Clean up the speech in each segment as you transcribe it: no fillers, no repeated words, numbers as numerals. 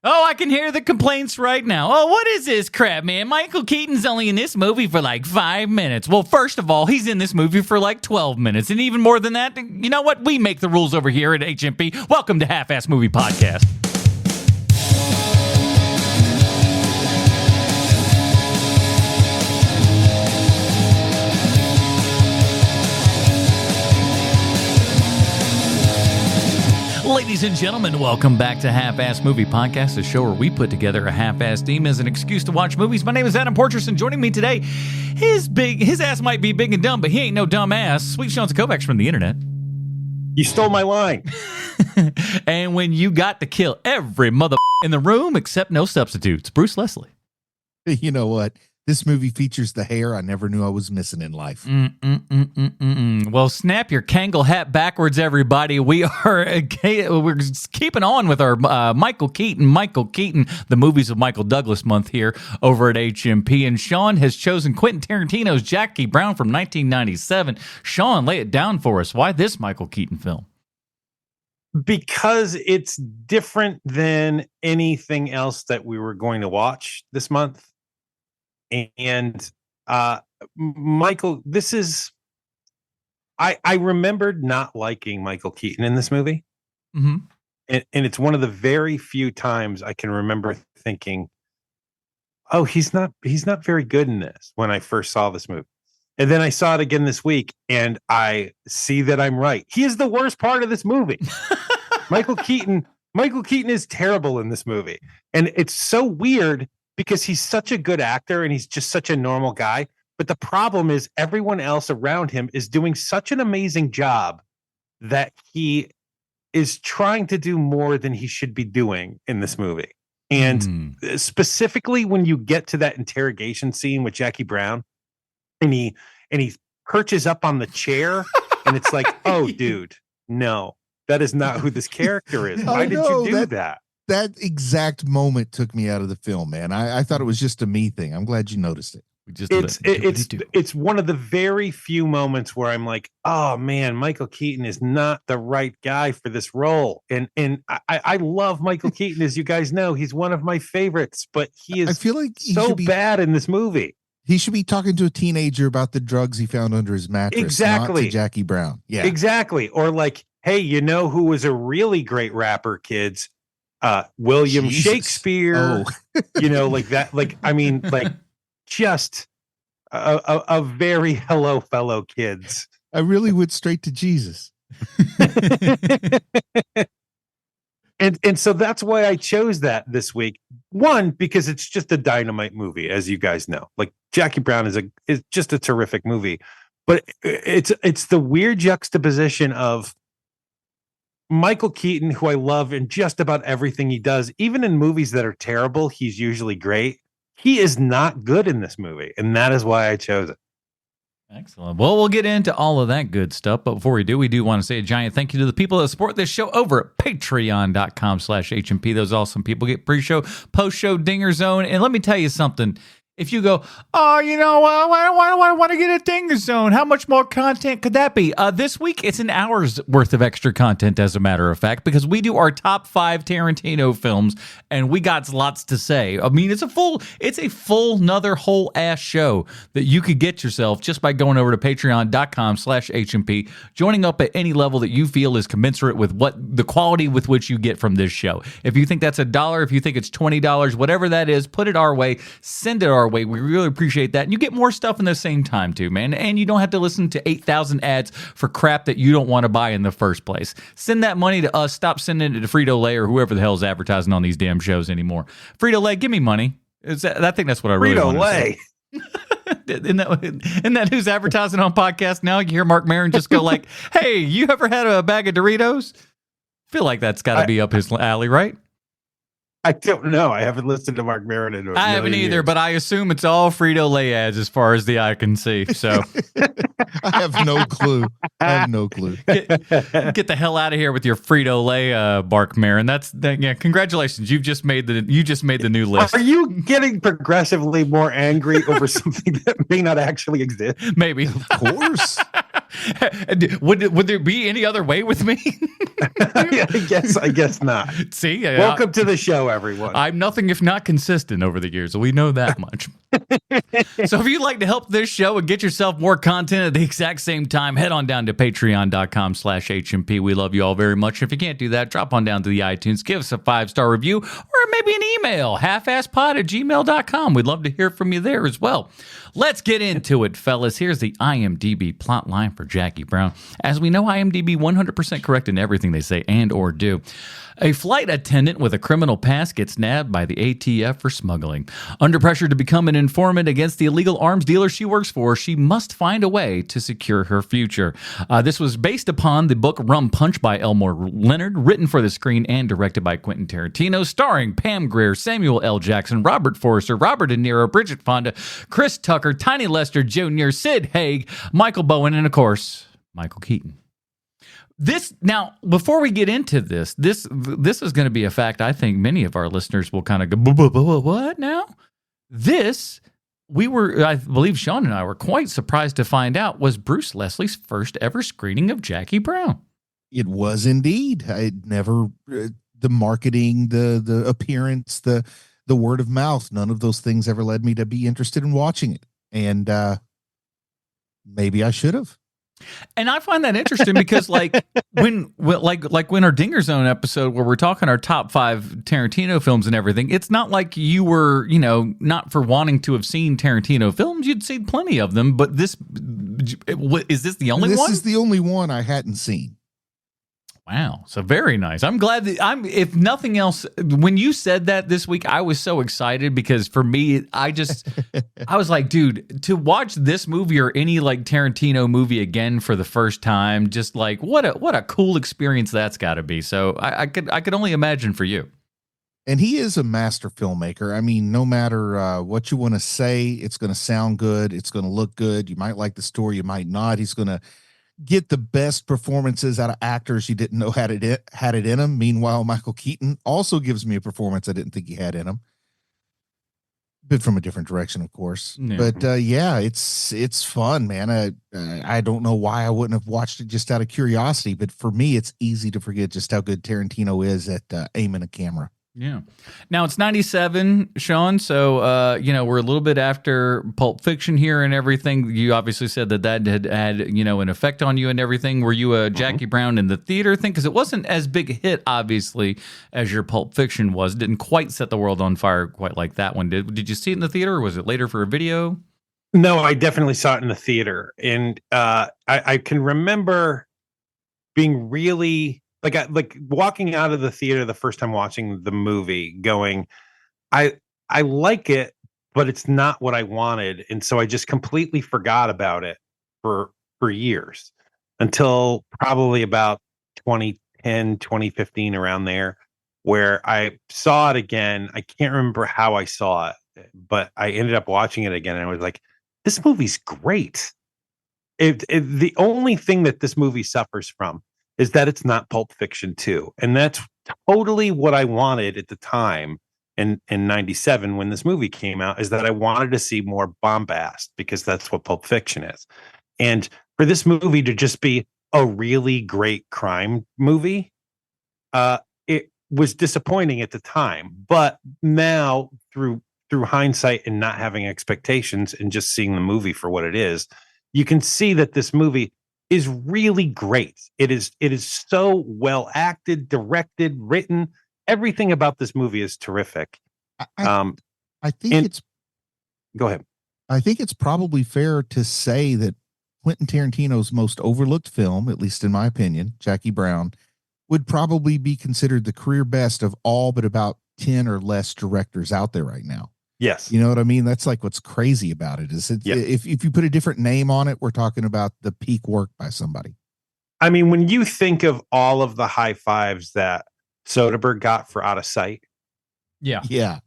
Oh, I can hear the complaints right now. Oh, what is this crap, man? Michael Keaton's only in this movie for like 5 minutes. Well, first of all, he's in this movie for like 12 minutes. And even more than that, you know what? We make the rules over here at HMP. Welcome to Half-Ass Movie Podcast. Ladies and gentlemen, welcome back to Half-Ass Movie Podcast, a show where we put together a half-ass team as an excuse to watch movies. My name is Adam Portress, and joining me today, his ass might be big and dumb, but he ain't no dumb ass. Sweet Sean Kovacs from the internet. You stole my line. And when you got to kill every mother in the room except no substitutes, Bruce Leslie. You know what? This movie features the hair I never knew I was missing in life. Well, snap your Kangol hat backwards, everybody. We're keeping on with our Michael Keaton, the movies of Michael Douglas month here over at HMP. And Sean has chosen Quentin Tarantino's Jackie Brown from 1997. Sean, lay it down for us. Why this Michael Keaton film? Because it's different than anything else that we were going to watch this month. And Michael, this is, I remembered not liking Michael Keaton in this movie. Mm-hmm. And it's one of the very few times I can remember thinking, oh, he's not very good in this when I first saw this movie. And then I saw it again this week and I see that I'm right. He is the worst part of this movie. Michael Keaton is terrible in this movie. And it's so weird because he's such a good actor and he's just such a normal guy. But the problem is everyone else around him is doing such an amazing job that he is trying to do more than he should be doing in this movie. And specifically when you get to that interrogation scene with Jackie Brown and he perches up on the chair and it's like, oh, dude, no, that is not who this character is. Why did you do that? That exact moment took me out of the film, man. I thought it was just a me thing. I'm glad you noticed it. It's one of the very few moments where I'm like, oh man, Michael Keaton is not the right guy for this role. And I love Michael Keaton, as you guys know. He's one of my favorites, but he is, I feel like so bad in this movie. He should be talking to a teenager about the drugs he found under his mattress. Exactly. Not to Jackie Brown. Yeah. Exactly. Or like, hey, you know who was a really great rapper, kids? William Shakespeare, you know, like that. Like, I mean, like just a very hello, fellow kids. I really went straight to Jesus. And so that's why I chose that this week. One, because it's just a dynamite movie, as you guys know. Like Jackie Brown is just a terrific movie, but it's the weird juxtaposition of Michael Keaton, who I love in just about everything he does, even in movies that are terrible, he's usually great. He is not good in this movie, and that is why I chose it. Excellent. Well, we'll get into all of that good stuff, but before we do want to say a giant thank you to the people that support this show over at patreon.com/HMP. Those awesome people get pre-show, post-show, dinger zone, and let me tell you something. If you go, oh, you know, I want to get a Dinger Zone. How much more content could that be? This week, it's an hour's worth of extra content, as a matter of fact, because we do our top 5 Tarantino films, and we got lots to say. I mean, it's a full another whole ass show that you could get yourself just by going over to patreon.com/HMP, joining up at any level that you feel is commensurate with what the quality with which you get from this show. If you think that's $1, if you think it's $20, whatever that is, put it our way, send it our way. We really appreciate that. And you get more stuff in the same time too, man. And you don't have to listen to 8,000 ads for crap that you don't want to buy in the first place. Send that money to us. Stop sending it to Frito-Lay or whoever the hell is advertising on these damn shows anymore. Frito-Lay, give me money. I think that's what I really want to say. Isn't that who's advertising on podcast now? You hear Mark Maron just go like, hey, you ever had a bag of Doritos? Feel like that's got to be up his alley, right? I don't know. I haven't listened to Mark Maron in a I haven't either, years. But I assume it's all Frito-Lay ads as far as the eye can see. So I have no clue. Get the hell out of here with your Frito-Lay, Mark Maron. Yeah. Congratulations, you just made the new list. Are you getting progressively more angry over something that may not actually exist? Maybe. Of course. Would there be any other way with me? I guess not. See, welcome to the show, everyone. I'm nothing if not consistent over the years. We know that much. So if you'd like to help this show and get yourself more content at the exact same time, head on down to patreon.com/HMP. We love you all very much. If you can't do that, drop on down to the iTunes, give us a 5-star review, or maybe an email, halfasspod@gmail.com. We'd love to hear from you there as well. Let's get into it, fellas. Here's the IMDb plot line for Jackie Brown. As we know, IMDb 100% correct in everything they say and or do. A flight attendant with a criminal past gets nabbed by the ATF for smuggling. Under pressure to become an informant against the illegal arms dealer she works for, she must find a way to secure her future. This was based upon the book Rum Punch by Elmore Leonard, written for the screen and directed by Quentin Tarantino, starring Pam Grier, Samuel L. Jackson, Robert Forster, Robert De Niro, Bridget Fonda, Chris Tucker, Tiny Lester Jr., Sid Haig, Michael Bowen, and of course, Michale Keaton. Now, before we get into this is going to be a fact I think many of our listeners will kind of go, what now? I believe Sean and I were quite surprised to find out, was Bruce Leslie's first ever screening of Jackie Brown. It was indeed. I never, the marketing, the appearance, the word of mouth, none of those things ever led me to be interested in watching it. And maybe I should have. And I find that interesting because, like when our Dinger Zone episode where we're talking our top 5 Tarantino films and everything, it's not like you were, not for wanting to have seen Tarantino films. You'd seen plenty of them, but is this the only one? This is the only one I hadn't seen. Wow. So very nice. I'm glad that if nothing else, when you said that this week, I was so excited because for me, I was like, dude, to watch this movie or any like Tarantino movie again for the first time, just like what a cool experience that's got to be. So I could only imagine for you. And he is a master filmmaker. I mean, no matter what you want to say, it's going to sound good. It's going to look good. You might like the story. You might not. He's going to get the best performances out of actors you didn't know had it in him. Meanwhile, Michale Keaton also gives me a performance I didn't think he had in him, but from a different direction, of course. Yeah. But it's fun, man. I don't know why I wouldn't have watched it just out of curiosity, but for me, it's easy to forget just how good Tarantino is at aiming a camera. Yeah. Now it's 97, Sean. So, we're a little bit after Pulp Fiction here and everything. You obviously said that had an effect on you and everything. Were you a Jackie Brown in the theater thing? Because it wasn't as big a hit, obviously, as your Pulp Fiction was. It didn't quite set the world on fire quite like that one did. Did you see it in the theater or was it later for a video? No, I definitely saw it in the theater. And I can remember being really... Like walking out of the theater the first time watching the movie going, I like it, but it's not what I wanted. And so I just completely forgot about it for years until probably about 2010, 2015, around there, where I saw it again. I can't remember how I saw it, but I ended up watching it again. And I was like, this movie's great. The only thing that this movie suffers from is that it's not Pulp Fiction 2. And that's totally what I wanted at the time in 97 when this movie came out, is that I wanted to see more bombast because that's what Pulp Fiction is. And for this movie to just be a really great crime movie, it was disappointing at the time. But now through hindsight and not having expectations and just seeing the movie for what it is, you can see that this movie is really great. It is so well acted, directed, written. Everything about this movie is terrific. I think go ahead. I think it's probably fair to say that Quentin Tarantino's most overlooked film, at least in my opinion, Jackie Brown, would probably be considered the career best of all but about 10 or less directors out there right now. Yes. You know what I mean? That's like what's crazy about it is if you put a different name on it, we're talking about the peak work by somebody. I mean, when you think of all of the high fives that Soderbergh got for Out of Sight. Yeah. Yeah.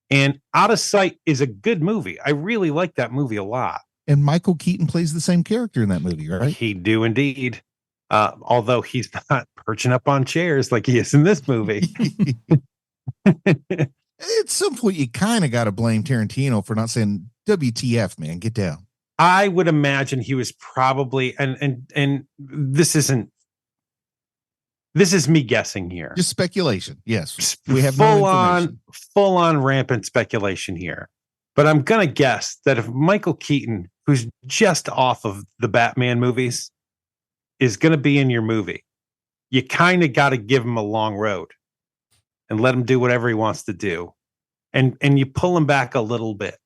And Out of Sight is a good movie. I really like that movie a lot. And Michale Keaton plays the same character in that movie, right? He do indeed. Although he's not perching up on chairs like he is in this movie. At some point, you kind of got to blame Tarantino for not saying, WTF, man, get down. I would imagine he was probably, and this is me guessing here. Just speculation. Yes. We have full on rampant speculation here. But I'm going to guess that if Michael Keaton, who's just off of the Batman movies, is going to be in your movie, you kind of got to give him a long road and let him do whatever he wants to do. And you pull him back a little bit.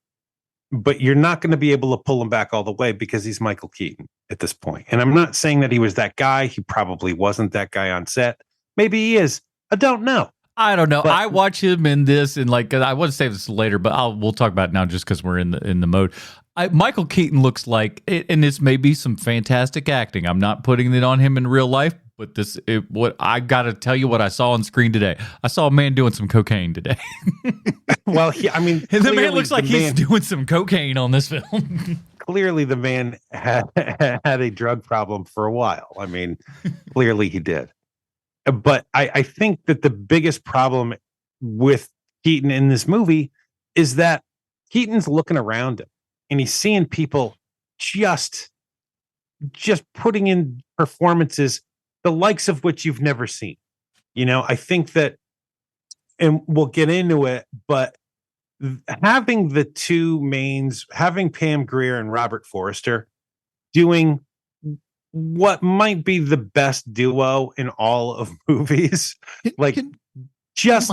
But you're not going to be able to pull him back all the way because he's Michael Keaton at this point. And I'm not saying that he was that guy. He probably wasn't that guy on set. Maybe he is. I don't know. I don't know. But I watch him in this, and like I want to save this later, but we'll talk about it now just because we're in the mode. Michael Keaton looks like, and this may be some fantastic acting. I'm not putting it on him in real life, but what I got to tell you what I saw on screen today. I saw a man doing some cocaine today. Well, the man looks like he's doing some cocaine on this film. Clearly, the man had a drug problem for a while. I mean, clearly he did. But I think that the biggest problem with Keaton in this movie is that Keaton's looking around him and he's seeing people just putting in performances, the likes of which you've never seen. I think that, and we'll get into it, but having the two mains, having Pam Grier and Robert Forster doing what might be the best duo in all of movies, just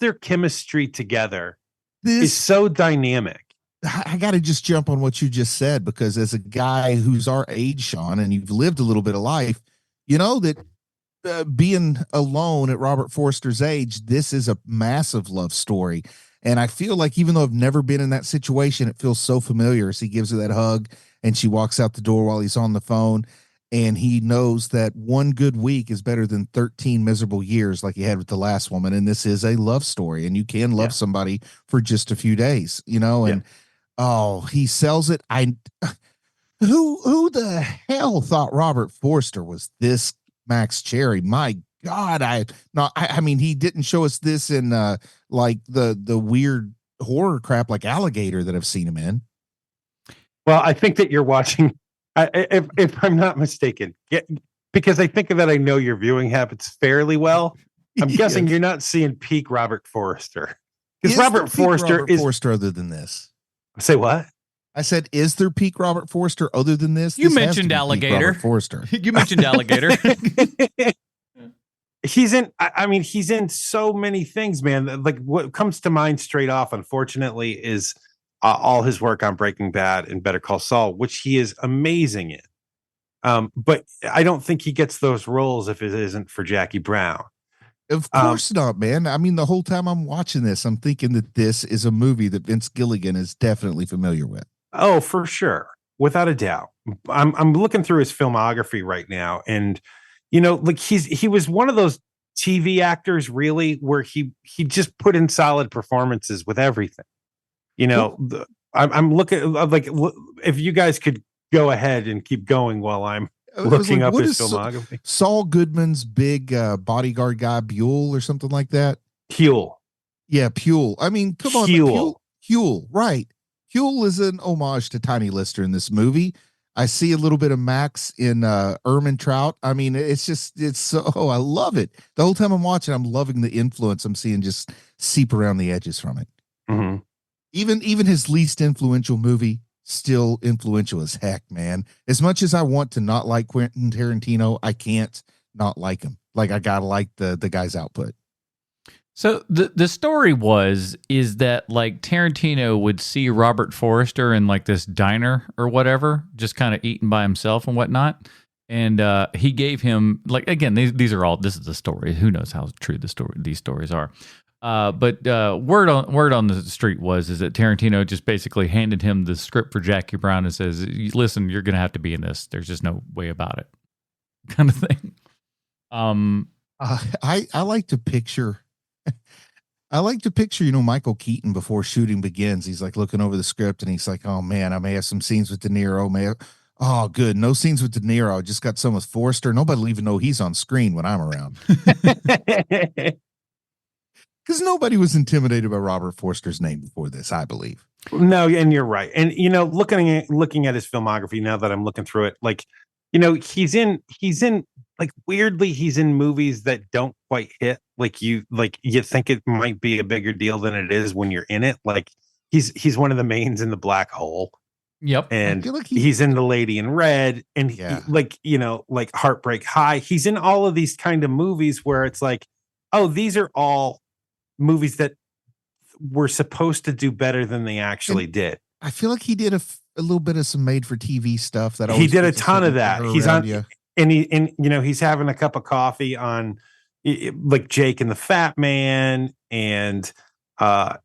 their chemistry together is so dynamic. I got to just jump on what you just said, because as a guy who's our age, Sean, and you've lived a little bit of life, you know that being alone at Robert Forster's age, this is a massive love story. And I feel like even though I've never been in that situation, it feels so familiar as he gives her that hug and she walks out the door while he's on the phone. And he knows that one good week is better than 13 miserable years like he had with the last woman. And this is a love story, and you can love somebody for just a few days, and he sells it. Who the hell thought Robert Forster was this Max Cherry? My God, I mean, he didn't show us this in like the weird horror crap like Alligator that I've seen him in. Well, I think that you're watching, if I'm not mistaken, because I think that I know your viewing habits fairly well. I'm guessing you're not seeing peak Robert Forster, because Robert Forster other than this. Say what? I said, is there peak Robert Forster other than this? You mentioned Alligator. Forster. You mentioned Alligator. He's in so many things, man. Like what comes to mind straight off, unfortunately, is all his work on Breaking Bad and Better Call Saul, which he is amazing in. But I don't think he gets those roles if it isn't for Jackie Brown. Of course not, man. I mean, the whole time I'm watching this, I'm thinking that this is a movie that Vince Gilligan is definitely familiar with. Oh, for sure. Without a doubt. I'm looking through his filmography right now, and like he was one of those TV actors really where he just put in solid performances with everything. I'm looking like, if you guys could go ahead and keep going while I'm looking up his filmography. Saul Goodman's big bodyguard guy, Buell or something like that. Huel. Yeah, Puel. I mean, come on. Huel, right. Huel is an homage to Tiny Lister in this movie. I see a little bit of Max in Ehrmantraut. I mean, it's so, I love it. The whole time I'm watching, I'm loving the influence I'm seeing just seep around the edges from it. Mm-hmm. Even his least influential movie, still influential as heck, man. As much as I want to not like Quentin Tarantino, I can't not like him. Like, I gotta like the guy's output. So the story is that like Tarantino would see Robert Forster in like this diner or whatever, just kind of eating by himself and whatnot. And he gave him, like, again, this is the story. Who knows how true these stories are. But word on the street is that Tarantino just basically handed him the script for Jackie Brown and says, listen, you're going to have to be in this. There's just no way about it, kind of thing. I like to picture, Michael Keaton before shooting begins. He's like looking over the script and he's like, oh man, I may have some scenes with De Niro. Oh, good. No scenes with De Niro. I just got some with Forster. Nobody will even know he's on screen when I'm around. Because nobody was intimidated by Robert Forster's name before this, I believe. No, and you're right. And looking at his filmography now that I'm looking through it, like, he's in like weirdly he's in movies that don't quite hit like you think it might be a bigger deal than it is when you're in it. Like he's one of the mains in The Black Hole, Yep. I and feel like he's in The Lady in Red, and Yeah. like Heartbreak High. He's in all of these kind of movies where it's like, oh, these are all movies that were supposed to do better than they actually did. I feel like he did a little bit of some made for TV stuff that He always did a puts ton of certain that. air He's around on, you. and he's having a cup of coffee on like Jake and the Fat Man, and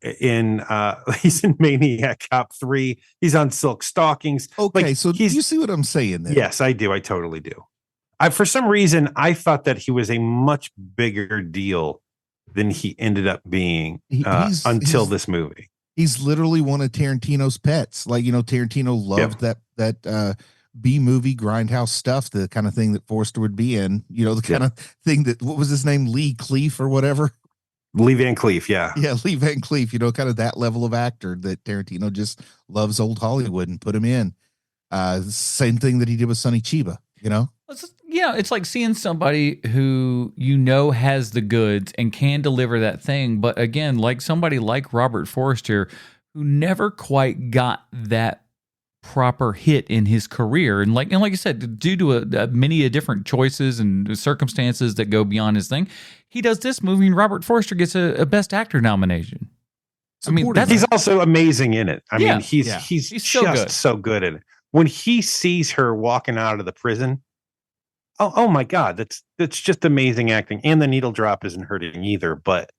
he's in Maniac Cop 3. He's on Silk Stockings. Okay, Like, so do you see what I'm saying then? yes, I do. I totally do. For some reason, I thought that he was a much bigger deal than he ended up being until this movie. He's literally one of Tarantino's pets. Like, Tarantino loved that B movie grindhouse stuff, the kind of thing that Forster would be in, the kind of thing that, what was his name? Lee Cleef or whatever. Lee Van Cleef. Yeah. Yeah. Lee Van Cleef, kind of that level of actor that Tarantino just loves old Hollywood and put him in. Same thing that he did with Sonny Chiba, Yeah, it's like seeing somebody who has the goods and can deliver that thing, but again, like somebody like Robert Forster, who never quite got that proper hit in his career, and like I said, due to many different choices and circumstances that go beyond his thing, he does this movie, and Robert Forster gets a Best Actor nomination. I mean, he's also amazing in it. I mean, he's so just good. so good in it. When he sees her walking out of the prison. Oh my God, that's just amazing acting. And the needle drop isn't hurting either, but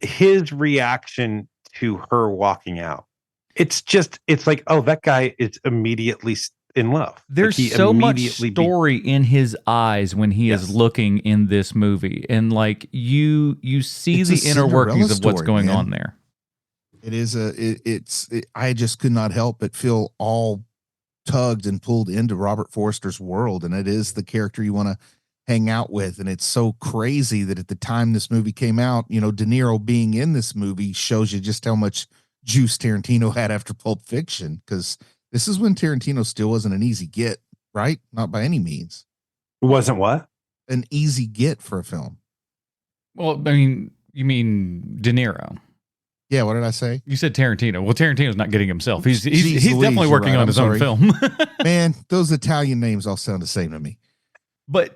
his reaction to her walking out, it's like, oh, that guy is immediately in love. There's so much story in his eyes when he is looking in this movie, and like you see the inner workings of what's going on there. It is I just could not help but feel all tugged and pulled into Robert Forster's world, and it is the character you want to hang out with. And it's so crazy that at the time this movie came out, De Niro being in this movie shows you just how much juice Tarantino had after Pulp Fiction, because this is when Tarantino still wasn't an easy get, right? Not by any means. Wasn't what? An easy get for a film. Well, I mean, you mean De Niro. Yeah, what did I say? You said Tarantino. Well, Tarantino's not getting himself. He's definitely working on his own film. Man, those Italian names all sound the same to me. But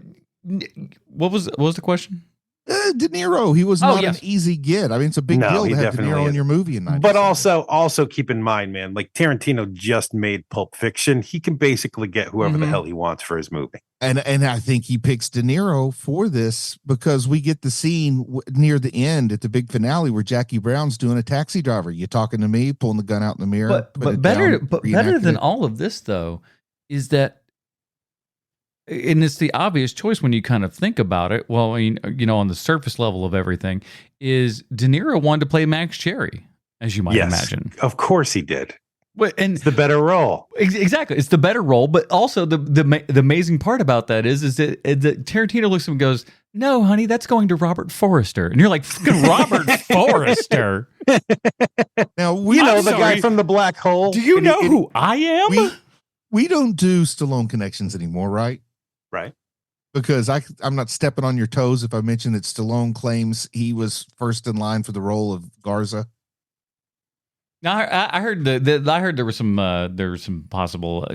what was the question? De Niro, he was not an easy get. I mean, it's a big deal to have De Niro in your movie. But also keep in mind, man, like Tarantino just made Pulp Fiction. He can basically get whoever the hell he wants for his movie. And I think he picks De Niro for this because we get the scene near the end at the big finale where Jackie Brown's doing a taxi driver. You talking to me, pulling the gun out in the mirror. But better than all of this, though, is that, and it's the obvious choice when you kind of think about it. Well, I mean, on the surface level of everything, is De Niro wanted to play Max Cherry, as you might imagine. Of course he did. And it's the better role. Exactly, it's the better role. But also the amazing part about that is that Tarantino looks at him and goes, "No, honey, that's going to Robert Forster," and you're like, "Fucking Robert Forster." Now the guy from The Black Hole. Do you know who I am? We don't do Stallone connections anymore, right? Right. Because I'm not stepping on your toes if I mention that Stallone claims he was first in line for the role of Garza. Now, I heard there was some possible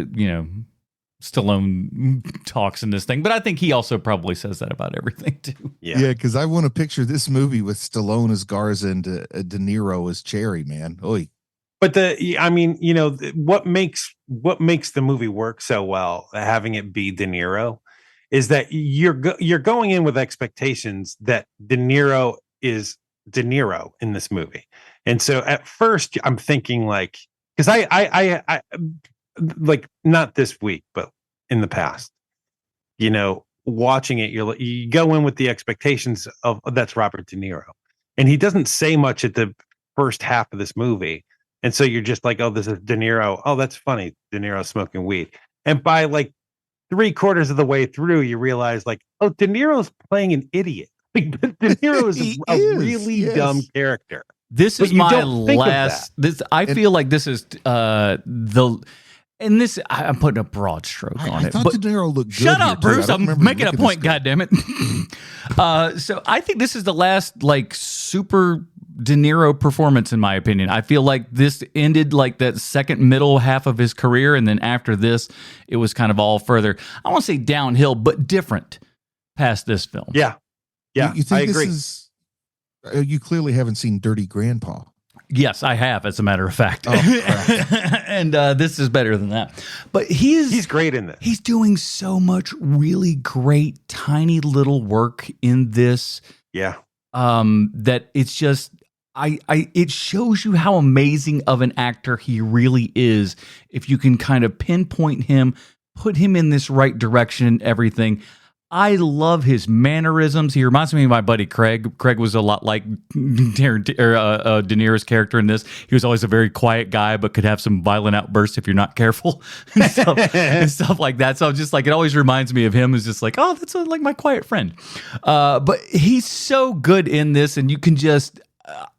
Stallone talks in this thing, but I think he also probably says that about everything too. Yeah, because I want to picture this movie with Stallone as Garza and De Niro as Cherry, man. Oy. But what makes the movie work so well, having it be De Niro, is that you're going in with expectations that De Niro is De Niro in this movie. And so at first I'm thinking like, because I like, not this week, but in the past, watching it, you go in with the expectations of that's Robert De Niro, and he doesn't say much at the first half of this movie. And so you're just like, oh, this is De Niro. Oh, that's funny. De Niro smoking weed. And by like 3/4 of the way through, you realize like, oh, De Niro's playing an idiot. Like, De Niro is a really dumb character. This But is you my don't think of last. This I feel like this is the. And this, I'm putting a broad stroke on I it. thought But De Niro looked good. shut up, here, too. Bruce. I don't I'm remember making a looking point. this good. God damn it. So I think this is the last like super De Niro performance, in my opinion. I feel like this ended like that second middle half of his career, and then after this, it was kind of all further. I won't say downhill, but different past this film. Yeah. Yeah. You think I agree. this is? You clearly haven't seen Dirty Grandpa. Yes, I have, as a matter of fact. Oh, and this is better than that. But He's great in this. He's doing so much really great, tiny little work in this. Yeah. That it's just it shows you how amazing of an actor he really is if you can kind of pinpoint him, put him in this right direction and everything. I love his mannerisms. He reminds me of my buddy Craig. Craig was a lot like De Niro's character in this. He was always a very quiet guy, but could have some violent outbursts if you're not careful and stuff like that. So I'm just like, it always reminds me of him. It's just like, oh, that's like my quiet friend. But he's so good in this, and you can just.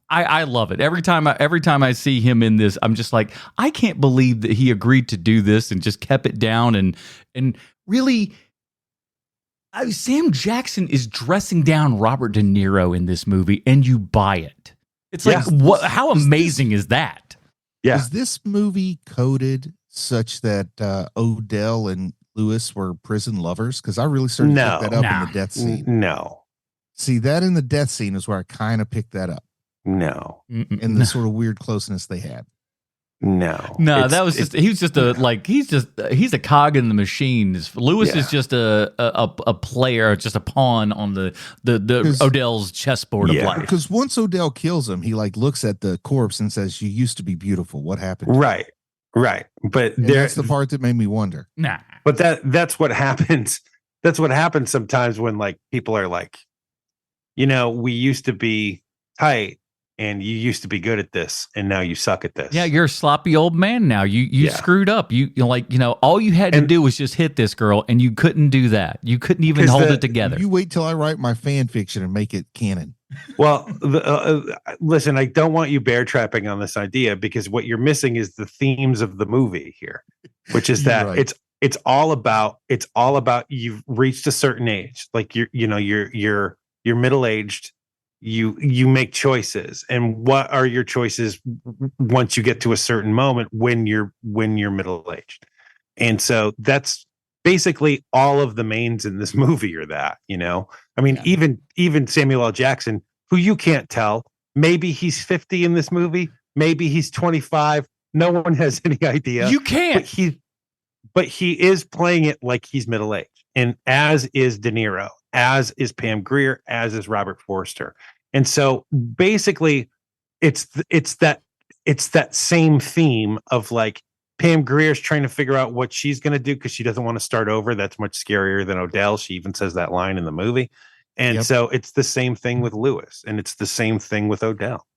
I love it. Every time I see him in this, I'm just like, I can't believe that he agreed to do this and just kept it down and really. Sam Jackson is dressing down Robert De Niro in this movie, and you buy it. It's like, what? How amazing is that? Yeah. Is this movie coded such that Odell and Lewis were prison lovers? Because I really started to pick that up in the death scene. No. See, that in the death scene is where I kind of picked that up. No. And the sort of weird closeness they had. No. That was just he's a cog in the machine. Lewis is just a player, just a pawn on the Odell's chessboard of life. Because once Odell kills him, he like looks at the corpse and says, "You used to be beautiful. What happened?" Right. But that's the part that made me wonder. Nah. But that's what happens. That's what happens sometimes when like people are like, we used to be tight. And you used to be good at this, and now you suck at this. Yeah, you're a sloppy old man now. You screwed up. All you had to do was just hit this girl, and you couldn't do that. You couldn't even hold it together. You wait till I write my fan fiction and make it canon. Well, listen, I don't want you bear trapping on this idea because what you're missing is the themes of the movie here, which is that right. it's all about you've reached a certain age, like you're middle aged. You make choices, and what are your choices once you get to a certain moment when you're middle aged? And so that's basically all of the mains in this movie are that, I mean, even Samuel L. Jackson, who you can't tell, maybe he's 50 in this movie, maybe he's 25. No one has any idea. You can't. But he is playing it like he's middle aged, and as is De Niro, as is Pam Grier, as is Robert Forster. And so basically it's that same theme of like Pam Grier's trying to figure out what she's going to do because she doesn't want to start over. That's much scarier than Odell. She even says that line in the movie. And so it's the same thing with Lewis, and it's the same thing with Odell.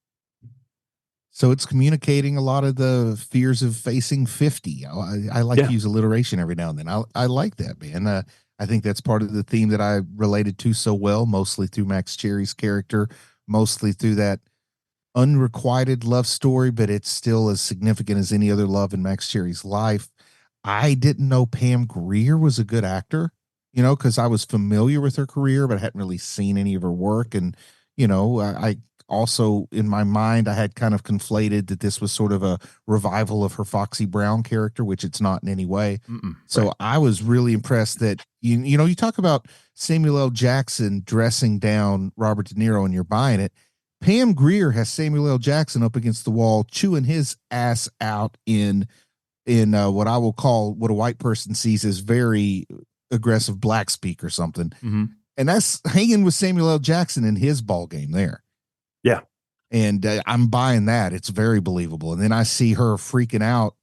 So it's communicating a lot of the fears of facing 50. I like to use alliteration every now and then. I like that, man. I think that's part of the theme that I related to so well, mostly through Max Cherry's character, mostly through that unrequited love story, but it's still as significant as any other love in Max Cherry's life. I didn't know Pam Grier was a good actor, because I was familiar with her career, but I hadn't really seen any of her work. And, I also, in my mind, I had kind of conflated that this was sort of a revival of her Foxy Brown character, which it's not in any way. So I was really impressed that, you talk about Samuel L. Jackson dressing down Robert De Niro and you're buying it. Pam Grier has Samuel L. Jackson up against the wall, chewing his ass out in what I will call what a white person sees as very aggressive black speak or something. Mm-hmm. And that's hanging with Samuel L. Jackson in his ball game there. Yeah. And I'm buying that. It's very believable. And then I see her freaking out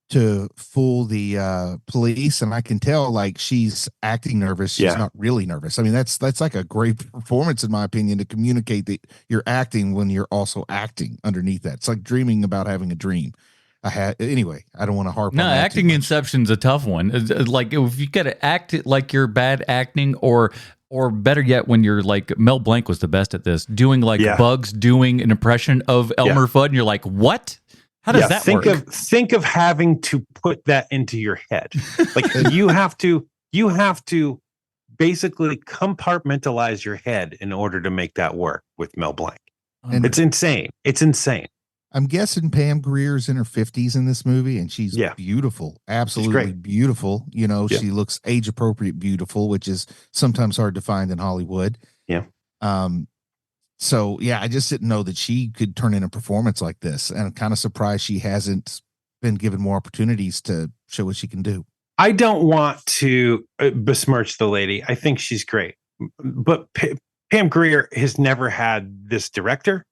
to fool the police, and I can tell like she's acting nervous. She's not really nervous. I mean, that's like a great performance in my opinion to communicate that you're acting when you're also acting underneath that. It's like dreaming about having a dream. Anyway, I don't want to harp on that. Acting Inception's a tough one. Like if you got to act it like you're bad acting or Or better yet, when you're like, Mel Blanc was the best at this, doing like Yeah. Bugs doing an impression of Elmer Fudd, and you're like, what? How does that think work? Think of having to put that into your head. Like you have to basically compartmentalize your head in order to make that work with Mel Blanc. And It's insane. It's insane. I'm guessing Pam Grier's in her 50s in this movie, and she's beautiful, absolutely beautiful. You know, she looks age appropriate beautiful, which is sometimes hard to find in Hollywood. Yeah. So yeah, I just didn't know that she could turn in a performance like this, and I'm kind of surprised she hasn't been given more opportunities to show what she can do. I don't want to besmirch the lady. I think she's great, but Pam Grier has never had this director.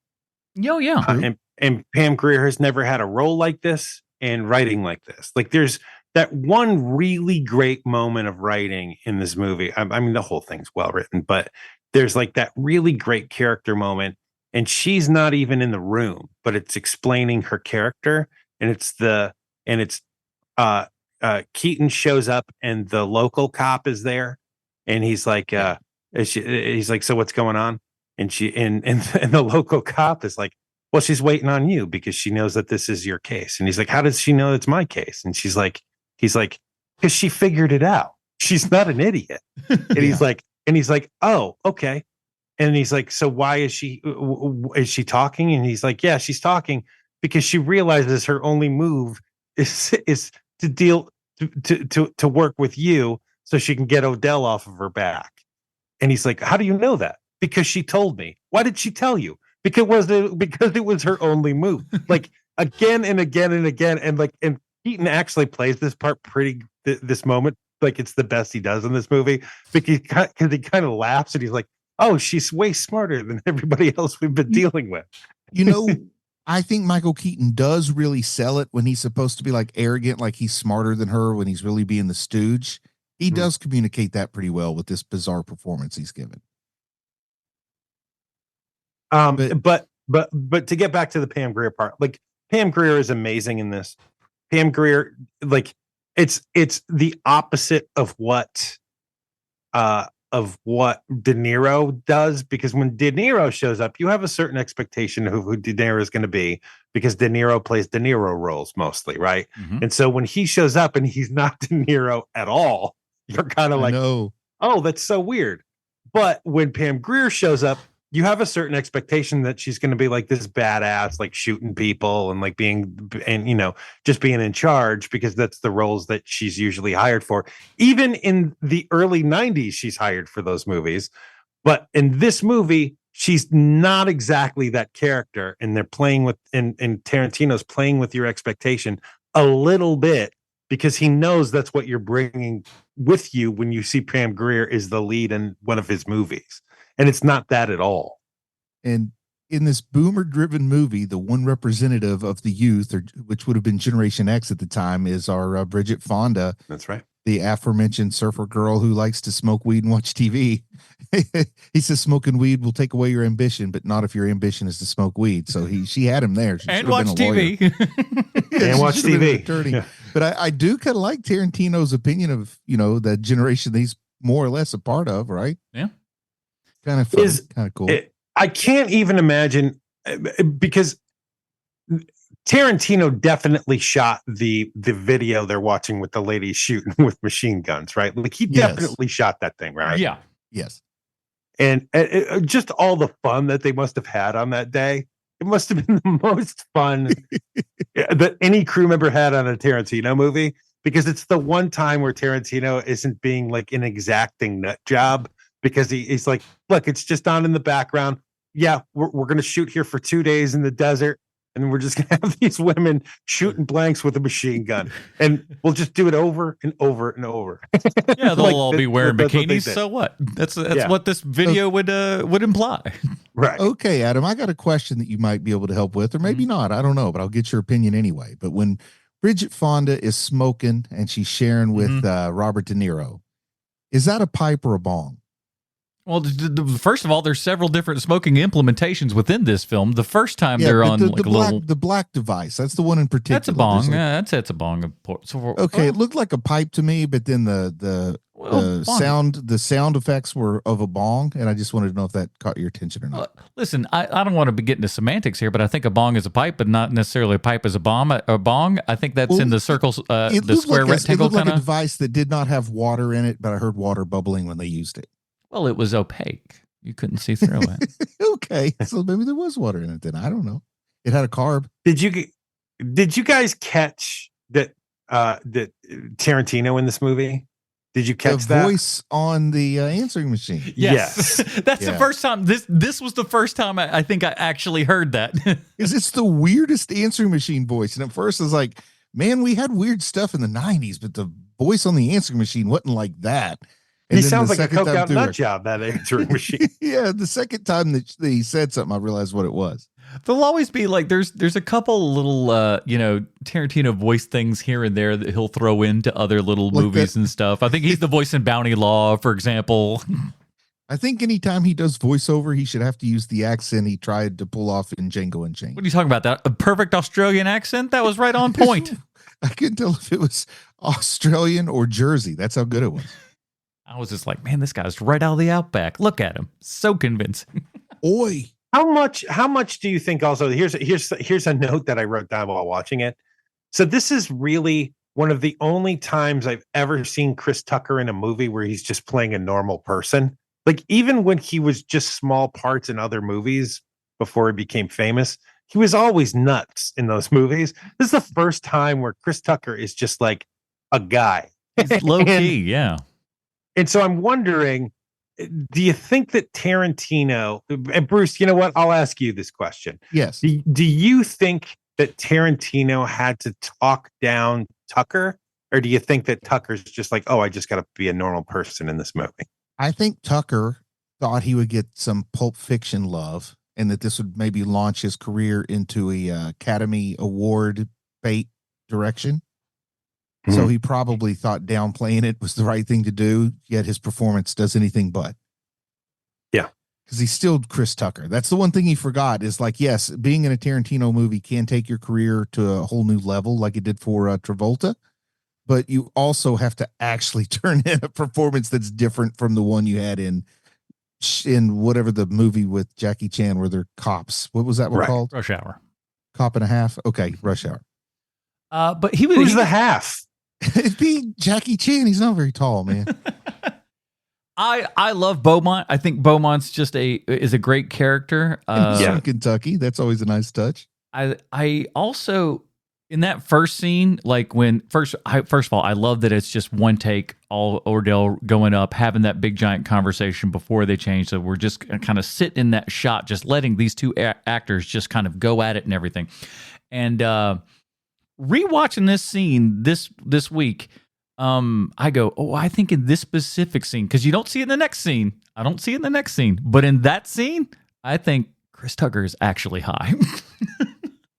Oh yeah. And Pam Grier has never had a role like this and writing like this. Like there's that one really great moment of writing in this movie. I mean, the whole thing's well written, but there's like that really great character moment, and she's not even in the room, but it's explaining her character. And Keaton shows up, and the local cop is there, and he's like, he's like, so what's going on? And the local cop is like, well, she's waiting on you because she knows that this is your case. And he's like, how does she know it's my case? And he's like, because she figured it out. She's not an idiot. And he's like, oh, okay. And he's like, so why is she talking? And he's like, yeah, she's talking because she realizes her only move is to deal to work with you so she can get Odell off of her back. And he's like, how do you know that? Because she told me. Why did she tell you? Because it was her only move. Like again and again and again. And Keaton actually plays this part this moment. Like it's the best he does in this movie because he kind of laughs and he's like, oh, she's way smarter than everybody else we've been dealing with. You know, I think Michael Keaton does really sell it when he's supposed to be like arrogant, like he's smarter than her when he's really being the stooge. He does communicate that pretty well with this bizarre performance he's given. But to get back to the Pam Grier part, like Pam Grier is amazing in this. Pam Grier, like it's the opposite of what De Niro does, because when De Niro shows up, you have a certain expectation of who De Niro is going to be because De Niro plays De Niro roles mostly, right? Mm-hmm. And so when he shows up and he's not De Niro at all, you're kind of like, oh, that's so weird. But when Pam Grier shows up, you have a certain expectation that she's going to be like this badass, like shooting people and like just being in charge, because that's the roles that she's usually hired for. Even in the early 90s, she's hired for those movies. But in this movie, she's not exactly that character. And they're playing with, and Tarantino's playing with your expectation a little bit because he knows that's what you're bringing with you when you see Pam Grier is the lead in one of his movies. And it's not that at all. And in this boomer-driven movie, the one representative of the youth, which would have been Generation X at the time, is our Bridget Fonda. That's right. The aforementioned surfer girl who likes to smoke weed and watch TV. He says smoking weed will take away your ambition, but not if your ambition is to smoke weed. So she had him there. And watch TV. And watch TV. Yeah. But I do kind of like Tarantino's opinion of, the generation that he's more or less a part of, right? Yeah. Kind of fun, kind of cool. I can't even imagine, because Tarantino definitely shot the video they're watching with the ladies shooting with machine guns, right? Like he definitely shot that thing, right? Yeah. Yes. And just all the fun that they must have had on that day. It must have been the most fun that any crew member had on a Tarantino movie, because it's the one time where Tarantino isn't being like an exacting nut job. Because he's like, look, it's just on in the background. Yeah, we're going to shoot here for 2 days in the desert, and we're just going to have these women shooting blanks with a machine gun, and we'll just do it over and over and over. Yeah, they'll all be wearing bikinis. So what? That's what this video would imply. Right. Okay, Adam, I got a question that you might be able to help with, or maybe not. I don't know, but I'll get your opinion anyway. But when Bridget Fonda is smoking and she's sharing with Robert De Niro, is that a pipe or a bong? Well, first of all, there's several different smoking implementations within this film. The first time they're on the black device. That's the one in particular. That's a bong. That's a bong. Okay, it looked like a pipe to me, but then the The sound effects were of a bong, and I just wanted to know if that caught your attention or not. Listen, I don't want to be getting into semantics here, but I think a bong is a pipe, but not necessarily a pipe is a bomb. A bong, I think that's in the circles, the square rectangle It looked kind like a of. device that did not have water in it, but I heard water bubbling when they used it. Well, it was opaque. You couldn't see through it. Okay, so maybe there was water in it then. I don't know. It had a carb. Did you guys catch that that Tarantino in this movie? Did you catch the voice on the answering machine? Yes. That's the first time. This was the first time I think I actually heard that. Because it's the weirdest answering machine voice. And at first I was like, man, we had weird stuff in the 90s, but the voice on the answering machine wasn't like that. And he sounds like a coked out nut job, that answering machine. Yeah, the second time that he said something, I realized what it was. There'll always be like there's a couple little Tarantino voice things here and there that he'll throw into other little movies and stuff. I think he's the voice in Bounty Law, for example. I think anytime he does voiceover, he should have to use the accent he tried to pull off in Django Unchained. What are you talking about? That a perfect Australian accent? That was right on point. I couldn't tell if it was Australian or Jersey. That's how good it was. I was just like, man, this guy's right out of the Outback. Look at him. So convincing. Oi. How much do you think also here's a note that I wrote down while watching it. So this is really one of the only times I've ever seen Chris Tucker in a movie where he's just playing a normal person. Like even when he was just small parts in other movies before he became famous, he was always nuts in those movies. This is the first time where Chris Tucker is just like a guy. He's low key, yeah. And so I'm wondering, do you think that Tarantino, and Bruce, you know what? I'll ask you this question. Yes. Do you think that Tarantino had to talk down Tucker? Or do you think that Tucker's just like, oh, I just got to be a normal person in this movie? I think Tucker thought he would get some Pulp Fiction love and that this would maybe launch his career into a Academy Award bait direction. Mm-hmm. So he probably thought downplaying it was the right thing to do, yet his performance does anything but. Yeah. Because he's still Chris Tucker. That's the one thing he forgot is like, yes, being in a Tarantino movie can take your career to a whole new level like it did for Travolta. But you also have to actually turn in a performance that's different from the one you had in whatever the movie with Jackie Chan where they're cops. What was that one called? Rush Hour. Cop and a Half. Okay, Rush Hour. But he was who's the half? It'd be Jackie Chan. He's not very tall, man. I love Beaumont. I think Beaumont's just is a great character. From Kentucky. That's always a nice touch. I also in that first scene, like when first of all, I love that it's just one take, all Ordell going up, having that big giant conversation before they change. So we're just kind of sitting in that shot, just letting these two actors just kind of go at it and everything. And rewatching this scene this week, I go, oh, I think in this specific scene, because you don't see it in the next scene. I don't see it in the next scene, but in that scene, I think Chris Tucker is actually high.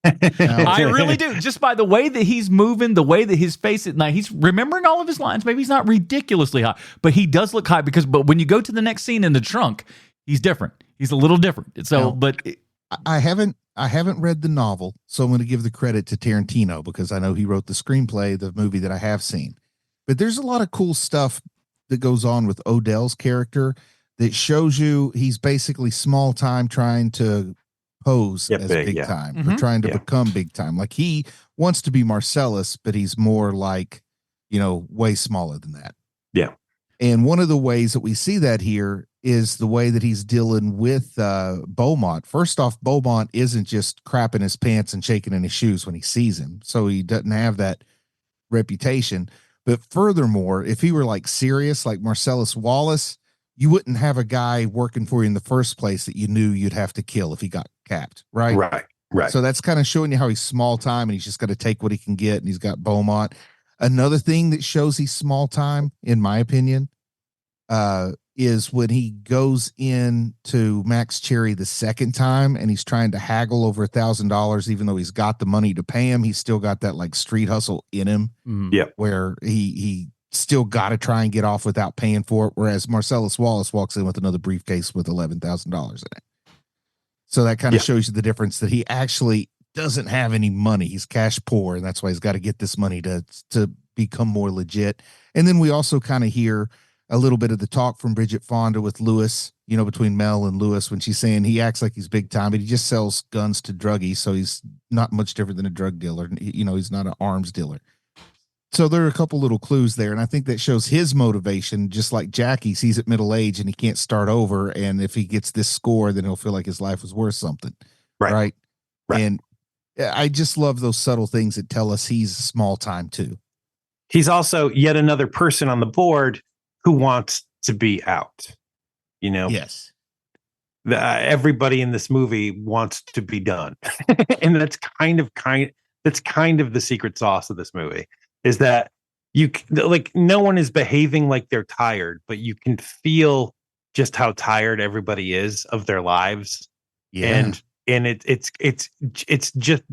I really do. Just by the way that he's moving, the way that his face is, now he's remembering all of his lines. Maybe he's not ridiculously high, but he does look high but when you go to the next scene in the trunk, he's different. He's a little different. So, but I haven't read the novel, so I'm going to give the credit to Tarantino because I know he wrote the screenplay, the movie that I have seen. But there's a lot of cool stuff that goes on with Odell's character that shows you he's basically small time trying to pose as big time or trying to become big time. Like he wants to be Marcellus, but he's more like, way smaller than that. Yeah. And one of the ways that we see that here is the way that he's dealing with Beaumont. First off, Beaumont isn't just crapping his pants and shaking in his shoes when he sees him. So he doesn't have that reputation. But furthermore, if he were like serious, like Marcellus Wallace, you wouldn't have a guy working for you in the first place that you knew you'd have to kill if he got capped, right? Right. So that's kind of showing you how he's small time and he's just got to take what he can get, and he's got Beaumont. Another thing that shows he's small time, in my opinion, is when he goes in to Max Cherry the second time and he's trying to haggle over $1,000, even though he's got the money to pay him. He's still got that like street hustle in him, where he still got to try and get off without paying for it. Whereas Marcellus Wallace walks in with another briefcase with $11,000 in it. So that kind of shows you the difference that he actually doesn't have any money. He's cash poor, and that's why he's got to get this money to become more legit. And then we also kind of hear a little bit of the talk from Bridget Fonda with Lewis, between Mel and Lewis, when she's saying he acts like he's big time, but he just sells guns to druggies. So he's not much different than a drug dealer. He's not an arms dealer. So there are a couple little clues there. And I think that shows his motivation, just like Jackie sees at middle age and he can't start over. And if he gets this score, then he'll feel like his life was worth something. Right. And I just love those subtle things that tell us he's small time too. He's also yet another person on the board who wants to be out. Yes. Everybody in this movie wants to be done. And that's kind of the secret sauce of this movie, is that no one is behaving like they're tired, but you can feel just how tired everybody is of their lives. Yeah. And it's just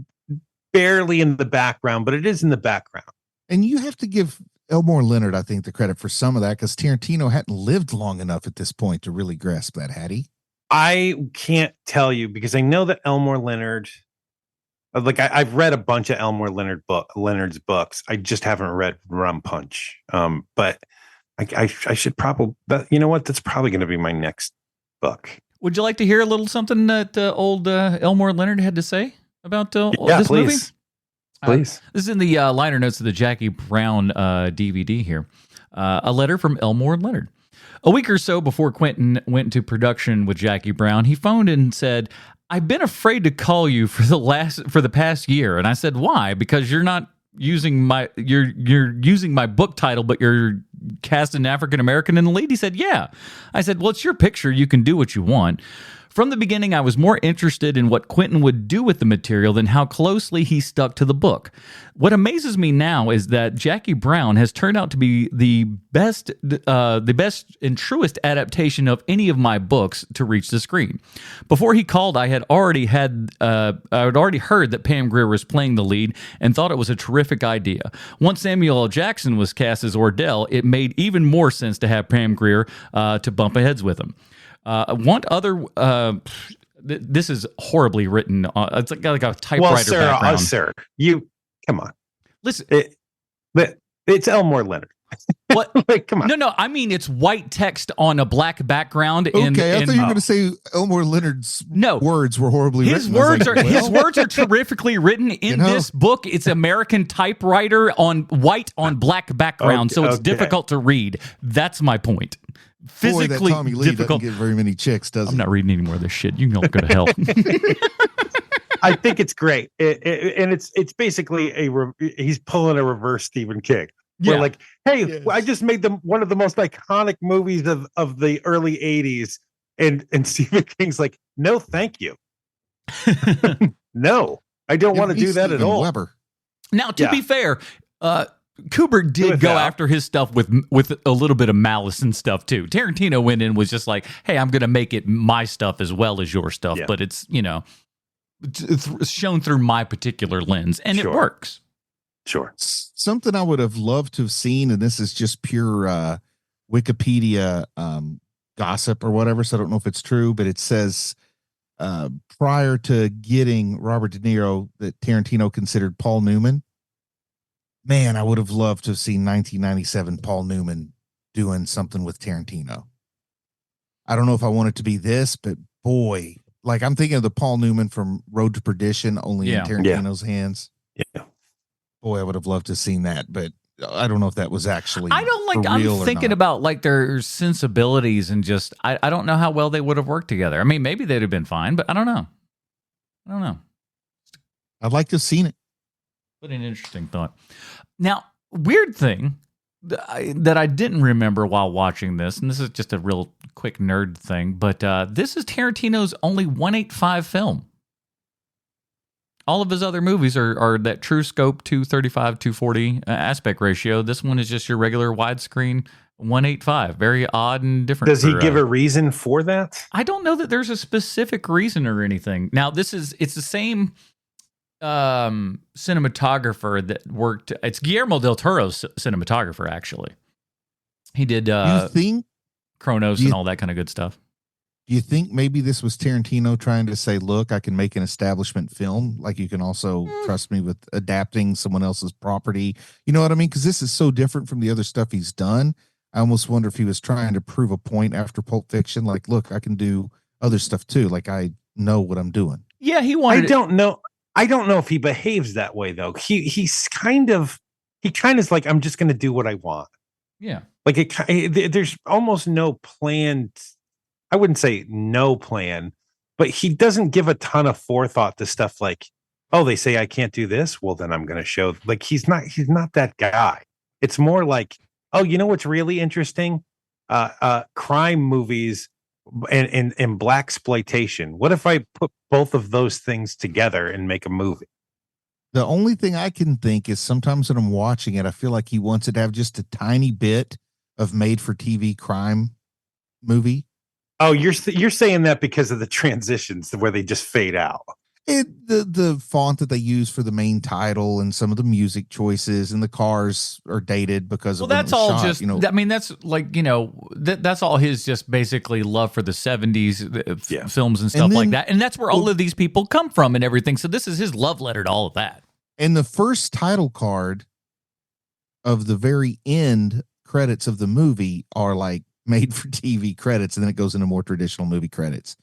barely in the background, but it is in the background. And you have to give Elmore Leonard, I think, the credit for some of that, because Tarantino hadn't lived long enough at this point to really grasp that, had he? I can't tell you, because I know that Elmore Leonard, I've read a bunch of Elmore Leonard's books. I just haven't read Rum Punch. But I should probably, you know what? That's probably going to be my next book. Would you like to hear a little something that old Elmore Leonard had to say about this movie? Please. This is in the liner notes of the Jackie Brown DVD here. A letter from Elmore Leonard. A week or so before Quentin went into production with Jackie Brown, he phoned and said, "I've been afraid to call you for the past year." And I said, "Why?" "Because you're not using you're using my book title, but you're cast an African American in the lead." He said, "Yeah." I said, "Well, it's your picture. You can do what you want." From the beginning, I was more interested in what Quentin would do with the material than how closely he stuck to the book. What amazes me now is that Jackie Brown has turned out to be the best and truest adaptation of any of my books to reach the screen. Before he called, I had already heard that Pam Grier was playing the lead and thought it was a terrific idea. Once Samuel L. Jackson was cast as Ordell, it made even more sense to have Pam Grier to bump heads with him. This is horribly written. It's like a typewriter background. Sir, you come on. Listen, it's Elmore Leonard. What? Come on. No. I mean, it's white text on a black background. Okay, I thought you were going to say Elmore Leonard's words were horribly written. His words are terrifically written in this book. It's American typewriter on white on black background, so it's difficult to read. That's my point. Physically Boy, that Tommy Lee difficult. Doesn't get very many chicks, does he? I'm not reading any more of this shit. You can all go to hell. I think it's great, and it's basically he's pulling a reverse Stephen King. Yeah. We're like, hey, I just made one of the most iconic movies of the early '80s, and Stephen King's like, no, thank you. No, I don't want to do that at all. Weber. Now, to be fair, Kubrick did go after his stuff with a little bit of malice and stuff too. Tarantino went in was just like, hey, I'm going to make it my stuff as well as your stuff, but it's it's shown through my particular lens, and it works. Sure. Something I would have loved to have seen, and this is just pure Wikipedia gossip or whatever, so I don't know if it's true, but it says prior to getting Robert De Niro that Tarantino considered Paul Newman. Man, I would have loved to have seen 1997 Paul Newman doing something with Tarantino. I don't know if I want it to be this, but boy, I'm thinking of the Paul Newman from Road to Perdition, only in Tarantino's hands. Yeah. Boy, I would have loved to have seen that, but I don't know if that was actually. I'm thinking about their sensibilities and just I don't know how well they would have worked together. I mean, maybe they'd have been fine, but I don't know. I'd like to have seen it. What an interesting thought. Now, weird thing that I didn't remember while watching this, and this is just a real quick nerd thing, but this is Tarantino's only 1.85 film. All of his other movies are that true scope 235, 240 aspect ratio. This one is just your regular widescreen 1.85. Very odd and different. Does he give a reason for that? I don't know that there's a specific reason or anything. Now, it's the same cinematographer that worked. It's Guillermo del Toro's cinematographer, actually. He did Chronos and all that kind of good stuff. Do you think maybe this was Tarantino trying to say, look, I can make an establishment film, like you can also trust me with adapting someone else's property? You know what I mean? Because this is so different from the other stuff he's done. I almost wonder if he was trying to prove a point after Pulp Fiction. Like, look, I can do other stuff too. Like, I know what I'm doing. Yeah, he I wanted. don't know. I don't know if he behaves that way though. He kind of is like, I'm just going to do what I want. Yeah. Like there's almost no plan. I wouldn't say no plan, but he doesn't give a ton of forethought to stuff like, oh, they say I can't do this. Well, then I'm going to show. Like he's not that guy. It's more like, oh, you know what's really interesting? Crime movies and black exploitation. What if I put both of those things together and make a movie? The only thing I can think is sometimes when I'm watching it, I feel like he wants it to have just a tiny bit of made for TV crime movie. Oh, you're saying that because of the transitions where they just fade out. The font that they use for the main title and some of the music choices and the cars are dated because of that's all shot, just, I mean, that's like, that's all his just basically love for the 70s films and stuff like that. And that's where all of these people come from and everything. So this is his love letter to all of that. And the first title card of the very end credits of the movie are like made for TV credits. And then it goes into more traditional movie credits.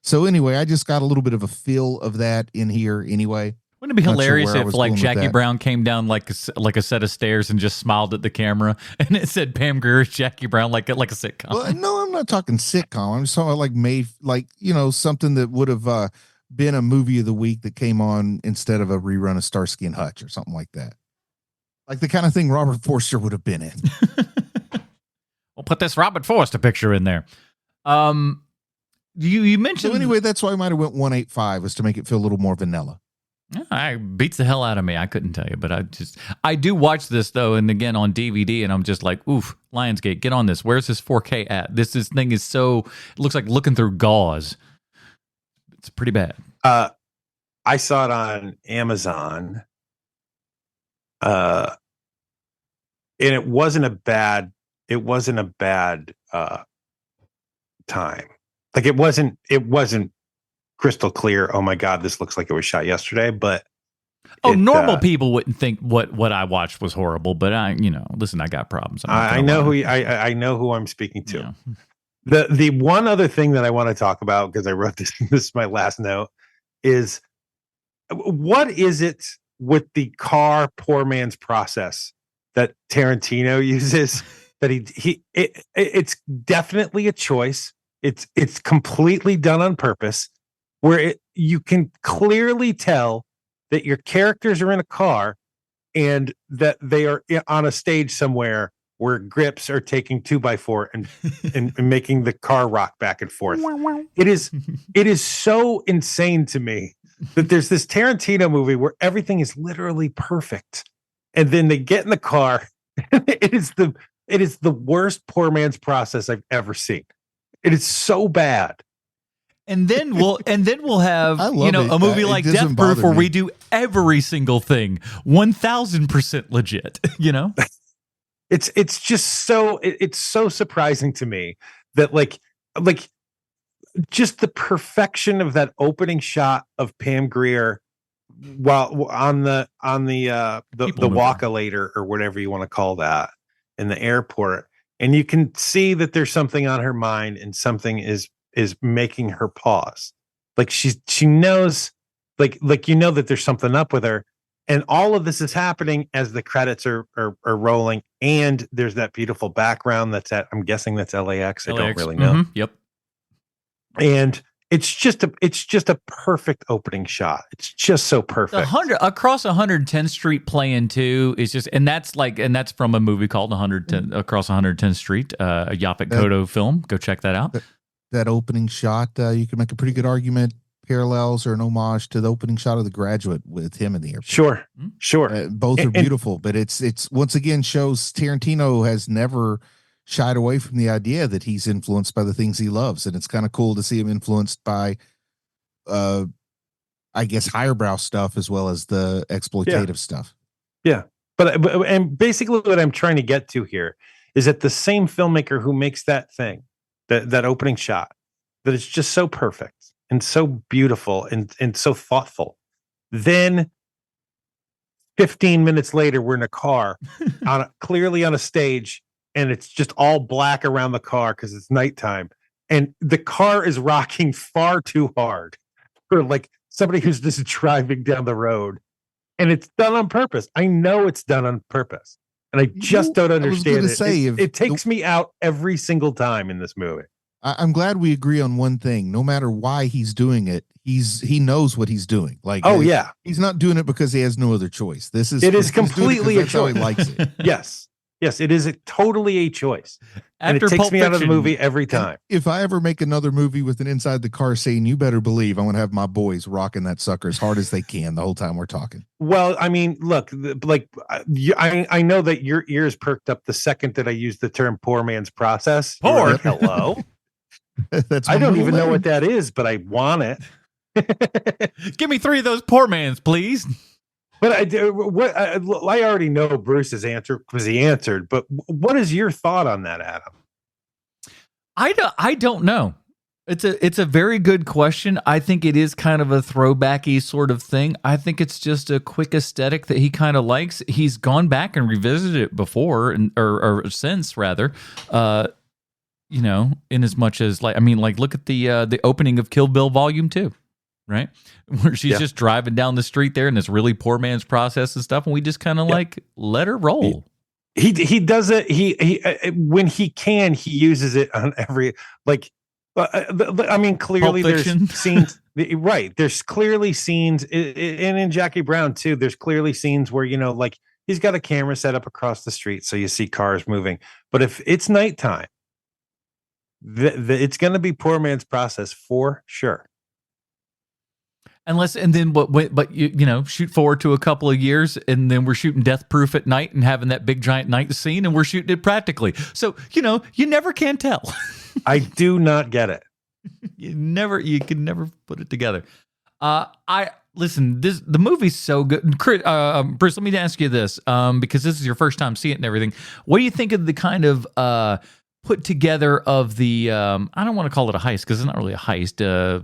So anyway, I just got a little bit of a feel of that in here anyway. Wouldn't it be hilarious if like Jackie Brown came down like a set of stairs and just smiled at the camera and it said Pam Grier's Jackie Brown like a sitcom? Well, no, I'm not talking sitcom. I'm just talking like made like, something that would have been a movie of the week that came on instead of a rerun of Starsky and Hutch or something like that. Like the kind of thing Robert Forster would have been in. We'll put this Robert Forster picture in there. You mentioned. So anyway, that's why I might have went 185 was to make it feel a little more vanilla. I beats the hell out of me. I couldn't tell you, but I do watch this though, and again on DVD, and I'm just like, oof, Lionsgate, get on this. Where's this 4K at? This thing is it looks like looking through gauze. It's pretty bad. I saw it on Amazon, and it wasn't a bad time. Like it wasn't crystal clear. Oh my God, this looks like it was shot yesterday. But normal people wouldn't think what I watched was horrible. But listen, I got problems. I know who I'm speaking to. Yeah. The one other thing that I want to talk about, because I wrote this is my last note, is what is it with the car poor man's process that Tarantino uses? That it's definitely a choice. It's completely done on purpose, where you can clearly tell that your characters are in a car and that they are on a stage somewhere where grips are taking 2x4 and making the car rock back and forth. It is so insane to me that there's this Tarantino movie where everything is literally perfect, and then they get in the car. It is the worst poor man's process I've ever seen. It is so bad. And then we'll have a movie like Death Proof where we do every single thing 1000% legit. It's just so it's so surprising to me that like just the perfection of that opening shot of Pam Grier while on the walk-a-later or whatever you want to call that in the airport. And you can see that there's something on her mind and something is making her pause. Like she knows, like that there's something up with her. And all of this is happening as the credits are rolling. And there's that beautiful background I'm guessing that's LAX. I don't really know. Mm-hmm. Yep. And it's just a perfect opening shot. It's just so perfect. Across 110th Street playing too is just, and that's from a movie called 110 Across 110th Street, a Yaphet Kotto film. Go check that out. That opening shot, you can make a pretty good argument, parallels or an homage to the opening shot of The Graduate with him in the airport. Sure. Both are beautiful, but it's once again shows Tarantino has never shied away from the idea that he's influenced by the things he loves. And it's kind of cool to see him influenced by, I guess, higher brow stuff as well as the exploitative stuff. Yeah. But and basically what I'm trying to get to here is that the same filmmaker who makes that thing, that opening shot, that it's just so perfect and so beautiful and so thoughtful. Then 15 minutes later, we're in a car clearly on a stage and it's just all black around the car because it's nighttime, and the car is rocking far too hard for like somebody who's just driving down the road, and it's done on purpose. I know it's done on purpose, and I just don't understand it. It takes me out every single time in this movie. I'm glad we agree on one thing. No matter why he's doing it, he knows what he's doing. Like, he's not doing it because he has no other choice. It is completely a choice. How he likes it. Yes, it is totally a choice. And it takes me out of the movie every time. If I ever make another movie with an inside the car scene, you better believe I'm going to have my boys rocking that sucker as hard as they can the whole time we're talking. Well, I mean, look, like I know that your ears perked up the second that I used the term poor man's process. Poor? Like, hello. I don't even know what that is, but I want it. Give me 3 of those poor man's, please. But I already know Bruce's answer because he answered. But what is your thought on that, Adam? I don't know. It's a very good question. I think it is kind of a throwbacky sort of thing. I think it's just a quick aesthetic that he kind of likes. He's gone back and revisited it before, or since rather. You know, in as much as like look at the opening of Kill Bill Volume 2. Right, where she's just driving down the street there in this really poor man's process and stuff, and we just kind of like let her roll. He does it. He when he can, he uses it on every like. I mean, clearly there's scenes. Right, there's clearly scenes, and in Jackie Brown too. There's clearly scenes where like he's got a camera set up across the street, so you see cars moving. But if it's nighttime, it's going to be poor man's process for sure. But you know, shoot forward to a couple of years, and then we're shooting Death Proof at night and having that big giant night scene, and we're shooting it practically. So you know, you never can tell. I do not get it. You can never put it together. Listen, the movie's so good. Bruce, let me ask you this, because this is your first time seeing it and everything. What do you think of the kind of put together of the I don't want to call it a heist because it's not really a heist ordeal.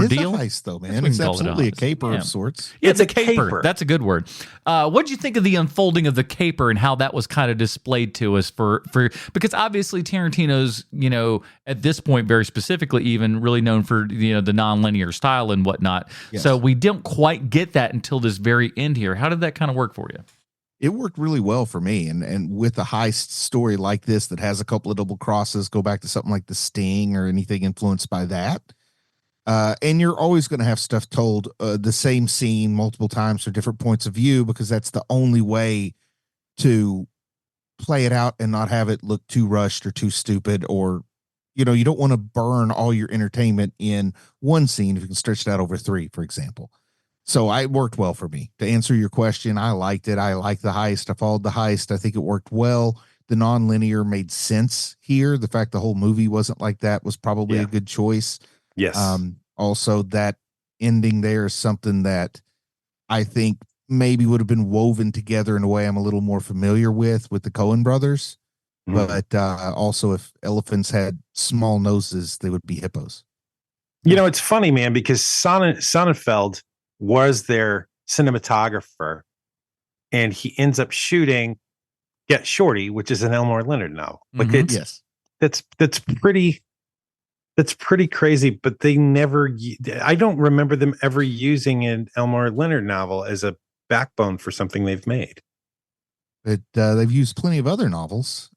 It is a heist though, man. It's absolutely a caper of sorts. Yeah, it's a caper. That's a good word. What did you think of the unfolding of the caper and how that was kind of displayed to us for because obviously Tarantino's, you know, at this point very specifically even really known for, you know, the nonlinear style and whatnot. Yes. So we don't quite get that until this very end here. How did that kind of work for you? It worked really well for me, and with a heist story like this that has a couple of double crosses, go back to something like The Sting or anything influenced by that. And you're always going to have stuff told the same scene multiple times for different points of view because that's the only way to play it out and not have it look too rushed or too stupid, or you know, you don't want to burn all your entertainment in one scene if you can stretch it out over 3, for example. So it worked well for me. To answer your question, I liked it. I liked the heist. I followed the heist. I think it worked well. The nonlinear made sense here. The fact the whole movie wasn't like that was probably a good choice. Yes. Also, that ending there is something that I think maybe would have been woven together in a way I'm a little more familiar with the Coen brothers. Mm-hmm. But also, if elephants had small noses, they would be hippos. You know, it's funny, man, because Sonnenfeld was their cinematographer, and he ends up shooting Get Shorty, which is an Elmore Leonard novel. Like that's pretty crazy, but they never, I don't remember them ever using an Elmore Leonard novel as a backbone for something they've made. But they've used plenty of other novels.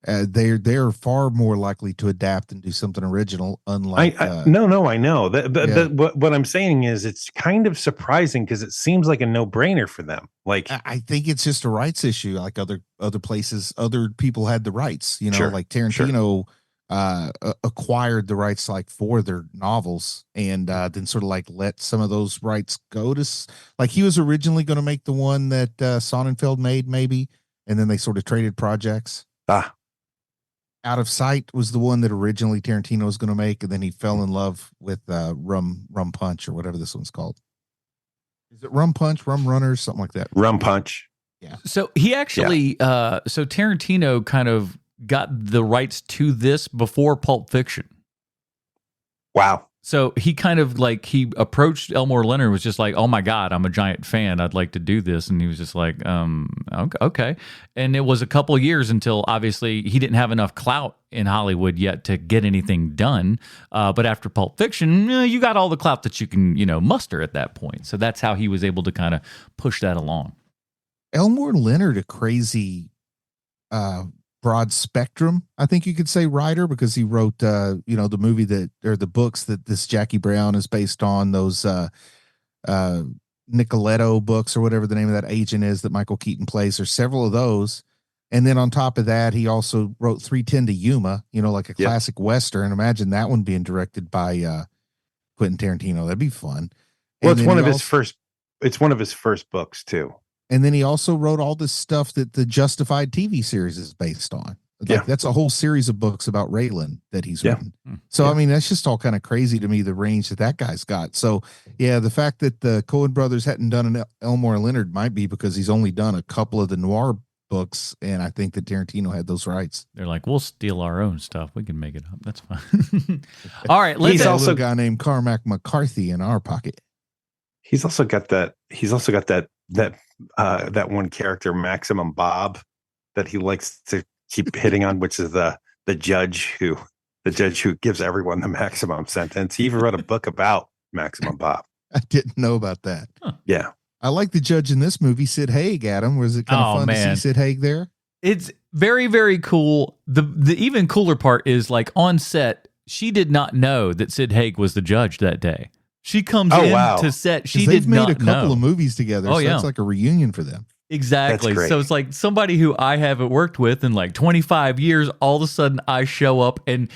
They're far more likely to adapt and do something original. Unlike I know that. What I'm saying is, it's kind of surprising because it seems like a no-brainer for them. Like I think it's just a rights issue. Like other places, other people had the rights. You know, like Tarantino acquired the rights like for their novels, and then sort of like let some of those rights go to like he was originally going to make the one that Sonnenfeld made, maybe, and then they sort of traded projects. Out of Sight was the one that originally Tarantino was going to make, and then he fell in love with Rum Punch or whatever this one's called. Is it Rum Punch, Rum Runners, something like that? Rum Punch. Yeah. So he actually, so Tarantino kind of got the rights to this before Pulp Fiction. Wow. So he kind of like, he approached Elmore Leonard, was just like, oh my God, I'm a giant fan. I'd like to do this. And he was just like, okay. And it was a couple of years until obviously he didn't have enough clout in Hollywood yet to get anything done. But after Pulp Fiction, you got all the clout that you can, muster at that point. So that's how he was able to kind of push that along. Elmore Leonard, a crazy, broad spectrum, I think you could say, writer, because he wrote the movie the books that this Jackie Brown is based on, those Nicoletto books or whatever the name of that agent is that Michael Keaton plays. There's several of those. And then on top of that, he also wrote 3:10 to Yuma, like a classic Western. Imagine that one being directed by Quentin Tarantino. That'd be fun. Well, it's one of his first books too. And then he also wrote all this stuff that the Justified TV series is based on. Like, that's a whole series of books about Raylan that he's written. So, I mean, that's just all kind of crazy to me, the range that guy's got. So, the fact that the Coen brothers hadn't done an Elmore Leonard might be because he's only done a couple of the noir books, and I think that Tarantino had those rights. They're like, we'll steal our own stuff. We can make it up. That's fine. All right. He's also a guy named Carmack McCarthy in our pocket. He's also got that one character, Maximum Bob, that he likes to keep hitting on, which is the judge who gives everyone the maximum sentence. He even wrote a book about Maximum Bob. I didn't know about that. Huh. Yeah. I like the judge in this movie, Sid Haig, Adam. Was it kind of fun to see Sid Haig there? It's very, very cool. The even cooler part is, like, on set, she did not know that Sid Haig was the judge that day. She comes to set. She did not know. They've made a couple of movies together. So it's like a reunion for them. Exactly. So it's like somebody who I haven't worked with in like 25 years. All of a sudden, I show up, and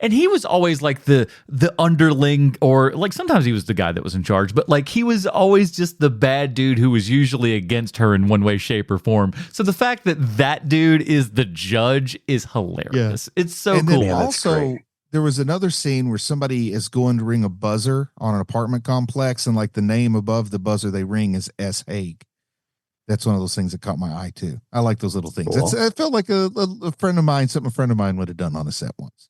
he was always like the underling, or like sometimes he was the guy that was in charge, but like he was always just the bad dude who was usually against her in one way, shape, or form. So the fact that dude is the judge is hilarious. Yeah. It's so cool. Then also, there was another scene where somebody is going to ring a buzzer on an apartment complex, and like the name above the buzzer they ring is S. Haig. That's one of those things that caught my eye too. I like those little things. Cool. It felt like a friend of mine, something a friend of mine would have done on a set once.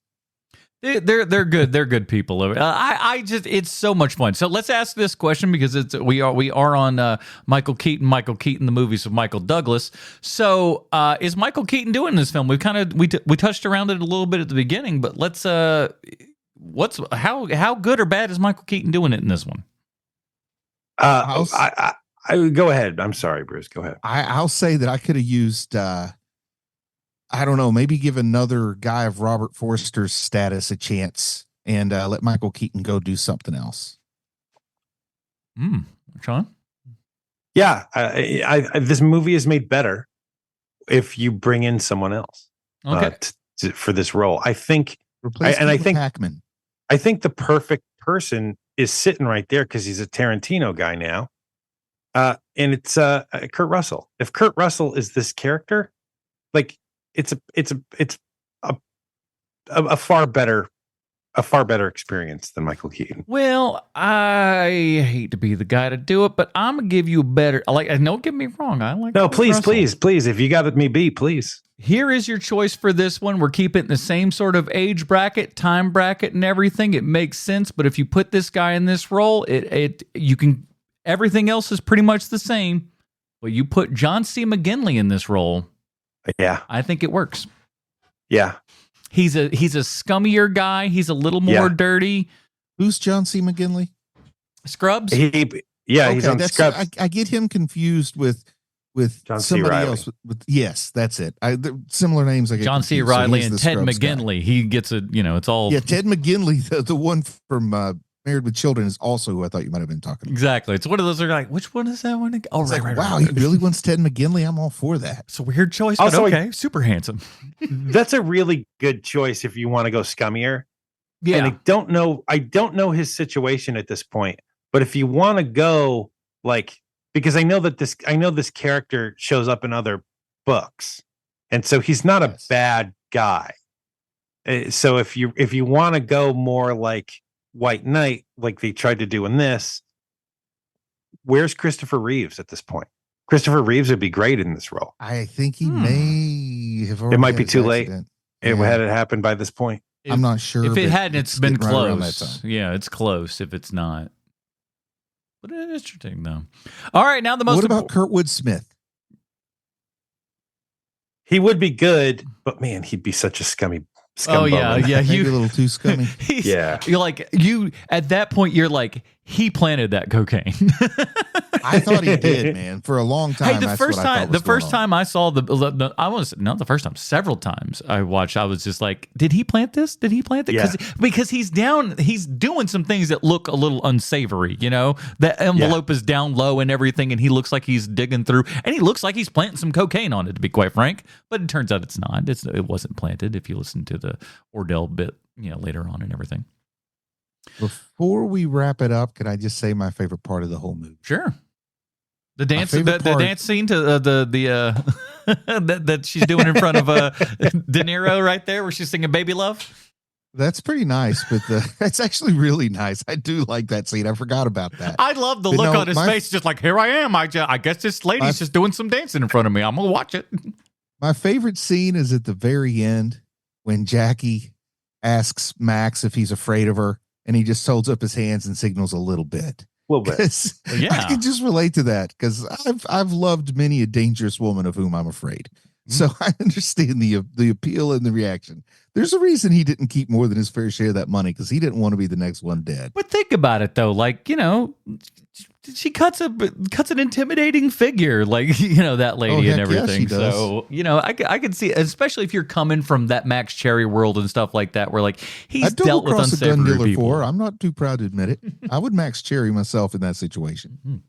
They're good. They're good people. It's so much fun. So let's ask this question, because we are on Michael Keaton, the movies of Michael Douglas. So is Michael Keaton doing this film? We touched around it a little bit at the beginning, but let's how good or bad is Michael Keaton doing it in this one? I would go ahead. I'm sorry, Bruce. Go ahead. I'll say that I could have used, I don't know, maybe give another guy of Robert Forster's status a chance and let Michael Keaton go do something else. Sean? Yeah. This movie is made better if you bring in someone else for this role. I think, Hackman. I think the perfect person is sitting right there because he's a Tarantino guy now. And it's Kurt Russell. If Kurt Russell is this character, like it's a far better experience than Michael Keaton. Well, I hate to be the guy to do it, but I'm gonna give you a better. Don't get me wrong. Please. If you got me beat, please. Here is your choice for this one. We're keeping it in the same sort of age bracket, time bracket, and everything. It makes sense. But if you put this guy in this role, you can. Everything else is pretty much the same, but you put John C. McGinley in this role. Yeah. I think it works. Yeah. He's a scummier guy. He's a little more dirty. Who's John C. McGinley? Scrubs? He's on Scrubs. I get him confused with John somebody else. Yes, that's it. Similar names. I get John C. Reilly and Ted McGinley. Guy. He gets it's all. Yeah, Ted McGinley, the one from Married with Children, is also who I thought you might have been talking about. Exactly. It's one of those. Are like, which one is that one? Oh, right. Wow, he really wants Ted McGinley. I'm all for that. It's a weird choice, but also, okay. Super handsome. That's a really good choice if you want to go scummier. Yeah. And I don't know his situation at this point, but if you want to go because I know this character shows up in other books, and so he's not a bad guy. So if you want to go more like White Knight, like they tried to do in this, where's Christopher Reeves at this point? Christopher Reeves would be great in this role. I think he may have. It might be too late. It had it happen by this point. I'm not sure. If it but hadn't, it's been getting right around that close. time. Yeah, it's close if it's not. But it's interesting, though. All right, now the most. What about Kurtwood Smith? He would be good, but man, he'd be such a scummy. Oh yeah, yeah. Maybe a little too scummy. Yeah. You're like at that point. You're like he planted that cocaine. I thought he did, man. For a long time. Hey, the first time I saw several times I watched, I was just like, did he plant this? Did he plant it? Yeah. Because he's doing some things that look a little unsavory, you know? The envelope is down low and everything, and he looks like he's digging through, and he looks like he's planting some cocaine on it, to be quite frank. But it turns out it's not. It wasn't planted if you listen to the Ordell bit, later on and everything. Before we wrap it up, can I just say my favorite part of the whole movie? Sure. The dance, the dance scene to that she's doing in front of De Niro right there, where she's singing "Baby Love." That's pretty nice, but that's actually really nice. I do like that scene. I forgot about that. I love the look on his face, just like, here I am. I guess this lady's just doing some dancing in front of me. I'm gonna watch it. My favorite scene is at the very end when Jackie asks Max if he's afraid of her, and he just holds up his hands and signals a little bit. A little bit. Yeah. I can just relate to that because I've loved many a dangerous woman of whom I'm afraid. So I understand the appeal and the reaction. There's a reason he didn't keep more than his fair share of that money, because he didn't want to be the next one dead. But think about it though, like, she cuts an intimidating figure, like, that lady and everything. Yeah, so, I can see, especially if you're coming from that Max Cherry world and stuff like that, where like he's dealt with unsavory people. Before. I'm not too proud to admit it. I would Max Cherry myself in that situation.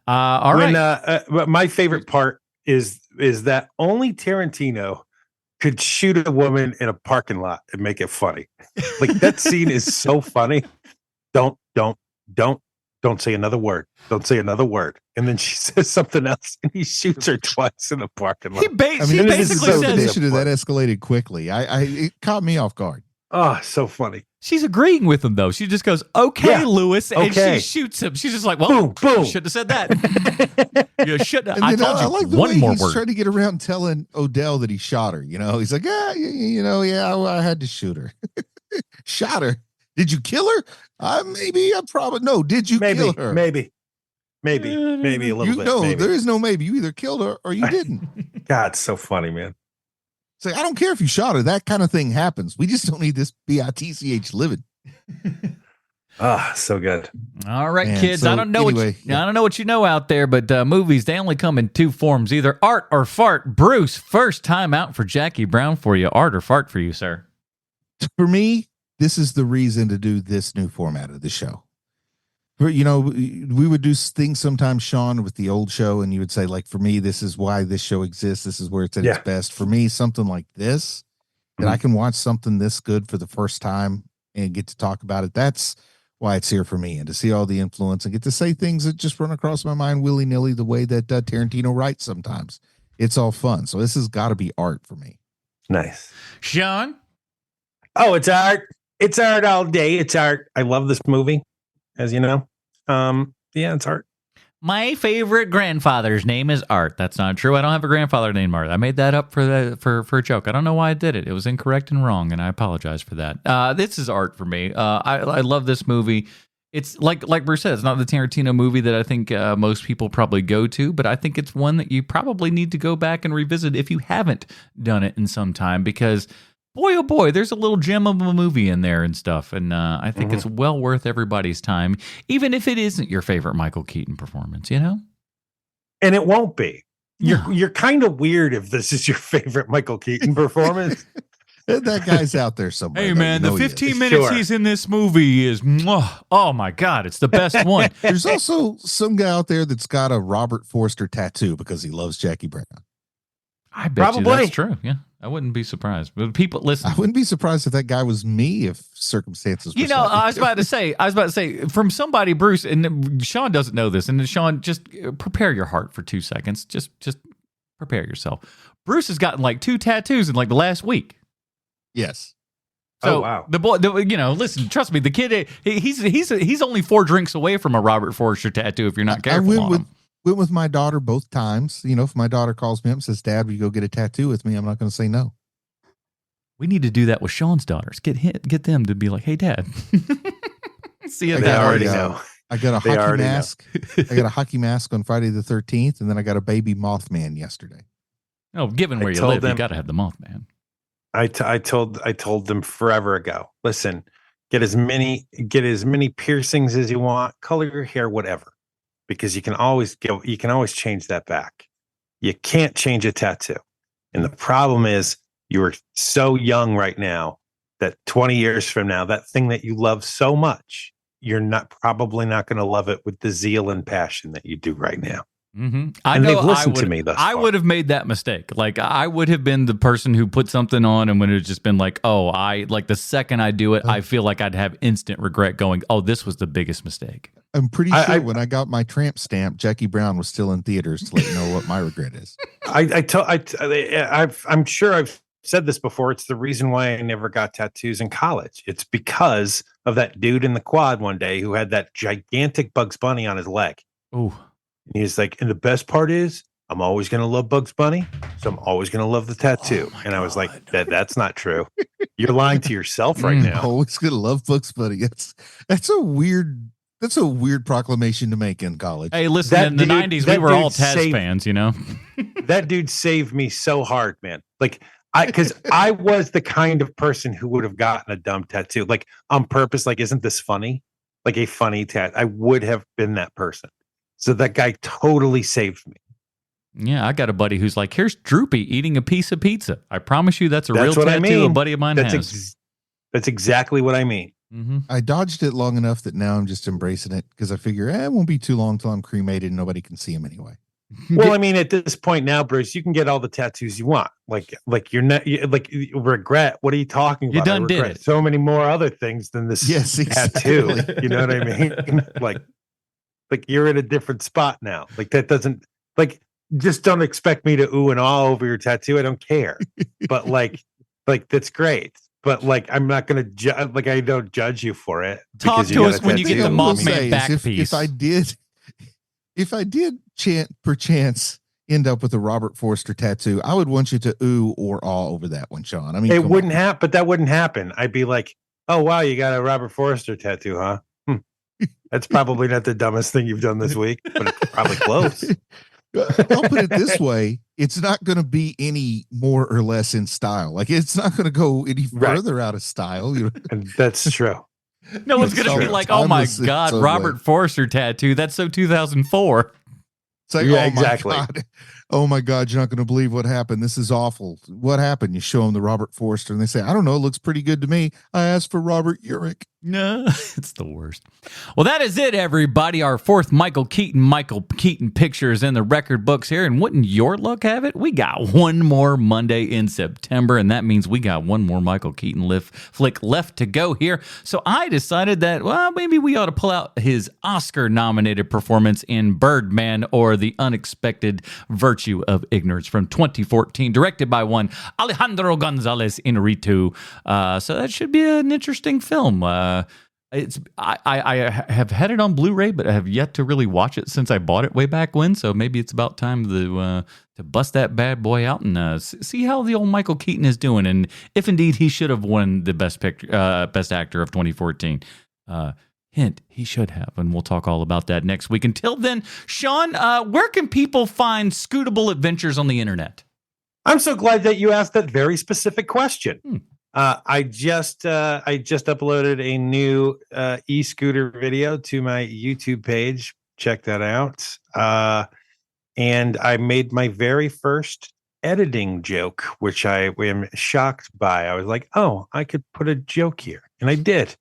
All right. My favorite part is that only Tarantino could shoot a woman in a parking lot and make it funny. Like, that scene is so funny. Don't say another word. Don't say another word. And then she says something else, and he shoots her twice in the parking lot. He basically says that escalated quickly. It caught me off guard. Oh, so funny. She's agreeing with him though. She just goes, "Okay, Lewis," and she shoots him. She's just like, "Well, boom. Shouldn't have said that. You shouldn't. I told you like the one way more he's ward." Trying to get around telling Odell that he shot her. He's like, I had to shoot her. Shot her. Did you kill her? No. Did you kill her? Maybe a little bit. No, maybe. there is no maybe. You either killed her or you didn't. God, it's so funny, man. It's like, I don't care if you shot her. That kind of thing happens. We just don't need this BITCH living. So good. All right, man, kids. I don't know what you know out there, but movies, they only come in two forms, either art or fart. Bruce, first time out for Jackie Brown for you. Art or fart for you, sir? For me, this is the reason to do this new format of the show. We would do things sometimes, Sean, with the old show, and you would say, like, for me, this is why this show exists. This is where it's at its best. For me, something like this, that I can watch something this good for the first time and get to talk about it. That's why it's here for me, and to see all the influence and get to say things that just run across my mind willy-nilly the way that Tarantino writes sometimes. It's all fun. So this has got to be art for me. Nice. Sean? Oh, it's art. It's art all day. It's art. I love this movie, as you know. It's art. My favorite grandfather's name is Art. That's not true. I don't have a grandfather named Art. I made that up for a joke. I don't know why I did it. It was incorrect and wrong, and I apologize for that. This is art for me. I love this movie. It's like Bruce said, it's not the Tarantino movie that I think most people probably go to, but I think it's one that you probably need to go back and revisit if you haven't done it in some time, because boy, oh boy, there's a little gem of a movie in there and stuff. And I think it's well worth everybody's time, even if it isn't your favorite Michael Keaton performance, And it won't be. You're kind of weird if this is your favorite Michael Keaton performance. That guy's out there somewhere. Hey, man, the 15 minutes he's in this movie is, oh my God, it's the best one. There's also some guy out there that's got a Robert Forster tattoo because he loves Jackie Brown. I bet you that's true. Yeah. I wouldn't be surprised. But people listen. I wouldn't be surprised if that guy was me if circumstances were I was about to say from somebody, Bruce, and Sean doesn't know this, and Sean, just prepare your heart for 2 seconds. Just prepare yourself. Bruce has gotten like 2 tattoos in like the last week. Yes. So wow. The boy, listen, trust me, the kid, he's only 4 drinks away from a Robert Forster tattoo if you're not careful on him. Went with my daughter both times. If my daughter calls me up and says, "Dad, will you go get a tattoo with me?" I'm not going to say no. We need to do that with Sean's daughters. Get them to be like, hey, Dad. See you. They already know. I got a They hockey already know. mask. I got a hockey mask on Friday the 13th, and then I got a baby Mothman yesterday. Oh, given where you told live, you them- got to have the Mothman. I told them forever ago. Listen, get as many piercings as you want, color your hair, whatever, because you can always change that back. You can't change a tattoo, and the problem is you are so young right now that 20 years from now, that thing that you love so much, you're probably not going to love it with the zeal and passion that you do right now. Mm-hmm. And they've listened to me thus far. I would have made that mistake. Like, I would have been the person who put something on and when it had just been like, the second I do it, I feel like I'd have instant regret going, oh, this was the biggest mistake. I'm pretty sure when I got my tramp stamp, Jackie Brown was still in theaters to let you know what my regret is. I'm sure I've said this before. It's the reason why I never got tattoos in college. It's because of that dude in the quad one day who had that gigantic Bugs Bunny on his leg. Oh. And he's like, and the best part is, I'm always going to love Bugs Bunny, so I'm always going to love the tattoo. And I was like, that's not true. You're lying to yourself right now. Always going to love Bugs Bunny. That's a weird proclamation to make in college. Hey, listen, in the 90s, we were all Taz fans, you know? That dude saved me so hard, man. Like, because I was the kind of person who would have gotten a dumb tattoo, like on purpose. Like, isn't this funny? Like a funny tattoo. I would have been that person. So that guy totally saved me. Yeah, I got a buddy who's like, here's Droopy eating a piece of pizza. I promise you that's real tattoo I mean. a buddy of mine has. That's exactly what I mean. Mm-hmm. I dodged it long enough that now I'm just embracing it because I figure it won't be too long till I'm cremated and nobody can see him anyway. Well, I mean, at this point now, Bruce, you can get all the tattoos you want. Like you're not regret. What are you talking about? You done did it. So many more other things than this tattoo. Exactly. You know what I mean? Like you're in a different spot now. Like that doesn't just don't expect me to ooh and ah over your tattoo. I don't care. But like that's great. But like I'm not gonna I don't judge you for it. Talk to us when you get the Mothman back piece. If I did perchance end up with a Robert Forster tattoo, I would want you to ooh or ah over that one, Sean. I mean, it wouldn't happen, but that wouldn't happen. I'd be like, oh wow, you got a Robert Forster tattoo, huh? That's probably not the dumbest thing you've done this week, but it's probably close. I'll put it this way. It's not going to be any more or less in style. Like, it's not going to go any further out of style. And that's true. No one's going to be like, oh my God, Robert Forster tattoo. That's so 2004. It's like, exactly. Oh my God, you're not going to believe what happened. This is awful. What happened? You show them the Robert Forster and they say, I don't know. It looks pretty good to me. I asked for Robert Urich. No, it's the worst. Well, that is it, everybody. Our fourth Michael Keaton picture is in the record books here. And wouldn't your luck have it? We got one more Monday in September, and that means we got one more Michael Keaton flick left to go here. So I decided that, well, maybe we ought to pull out his Oscar-nominated performance in Birdman, or The Unexpected Virtue of Ignorance from 2014, directed by one Alejandro Gonzalez Inarritu. So that should be an interesting film. I have had it on Blu-ray, but I have yet to really watch it since I bought it way back when. So maybe it's about time to bust that bad boy out and see how the old Michael Keaton is doing, and if indeed he should have won the best actor of 2014. Hint, he should have, and we'll talk all about that next week. Until then, Sean, where can people find Scootable Adventures on the internet? I'm so glad that you asked that very specific question. I just uploaded a new e-scooter video to my YouTube page. Check that out. And I made my very first editing joke, which I am shocked by. I was like, oh, I could put a joke here. And I did.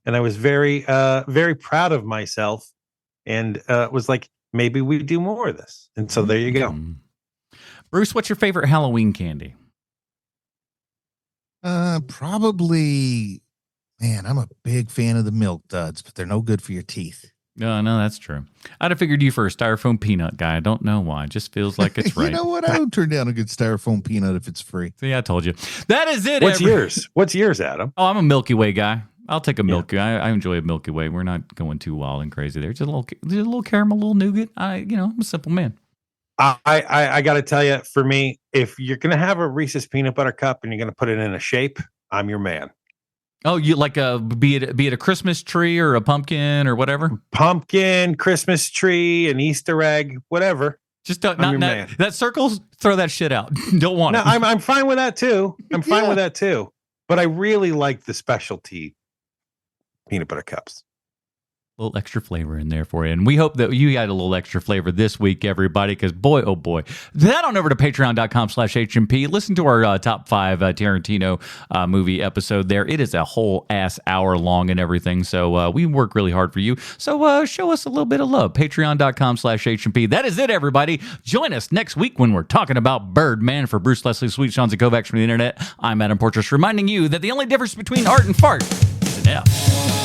And I was very proud of myself, and was like, maybe we do more of this. And so there you go. Bruce, what's your favorite Halloween candy? Probably, man, I'm a big fan of the Milk Duds, but they're no good for your teeth. No, that's true. I'd have figured you for a styrofoam peanut guy. I don't know why. It just feels like it's right. You know what? I don't turn down a good styrofoam peanut if it's free. See, I told you. That is it. What's yours? What's yours, Adam? Oh, I'm a Milky Way guy. I'll take a Milky Way. I enjoy a Milky Way. We're not going too wild and crazy there. Just a little caramel, a little nougat. I'm a simple man. I got to tell you, for me, if you're going to have a Reese's peanut butter cup and you're going to put it in a shape, I'm your man. Oh, you like be it a Christmas tree or a pumpkin or whatever? Pumpkin, Christmas tree, an Easter egg, whatever. Just not that circles. Throw that shit out. Don't want it. I'm fine with that too. I'm fine with that too. But I really like the specialty peanut butter cups. A little extra flavor in there for you. And we hope that you got a little extra flavor this week, everybody, because boy, oh boy. Head on over to patreon.com/HMP. Listen to our top 5 Tarantino movie episode there. It is a whole ass hour long and everything. So we work really hard for you. So show us a little bit of love. Patreon.com/HMP. That is it, everybody. Join us next week when we're talking about Birdman. For Bruce Leslie, Sweet Sean Kovacs from the internet, I'm Adam Portress, reminding you that the only difference between art and fart is an F.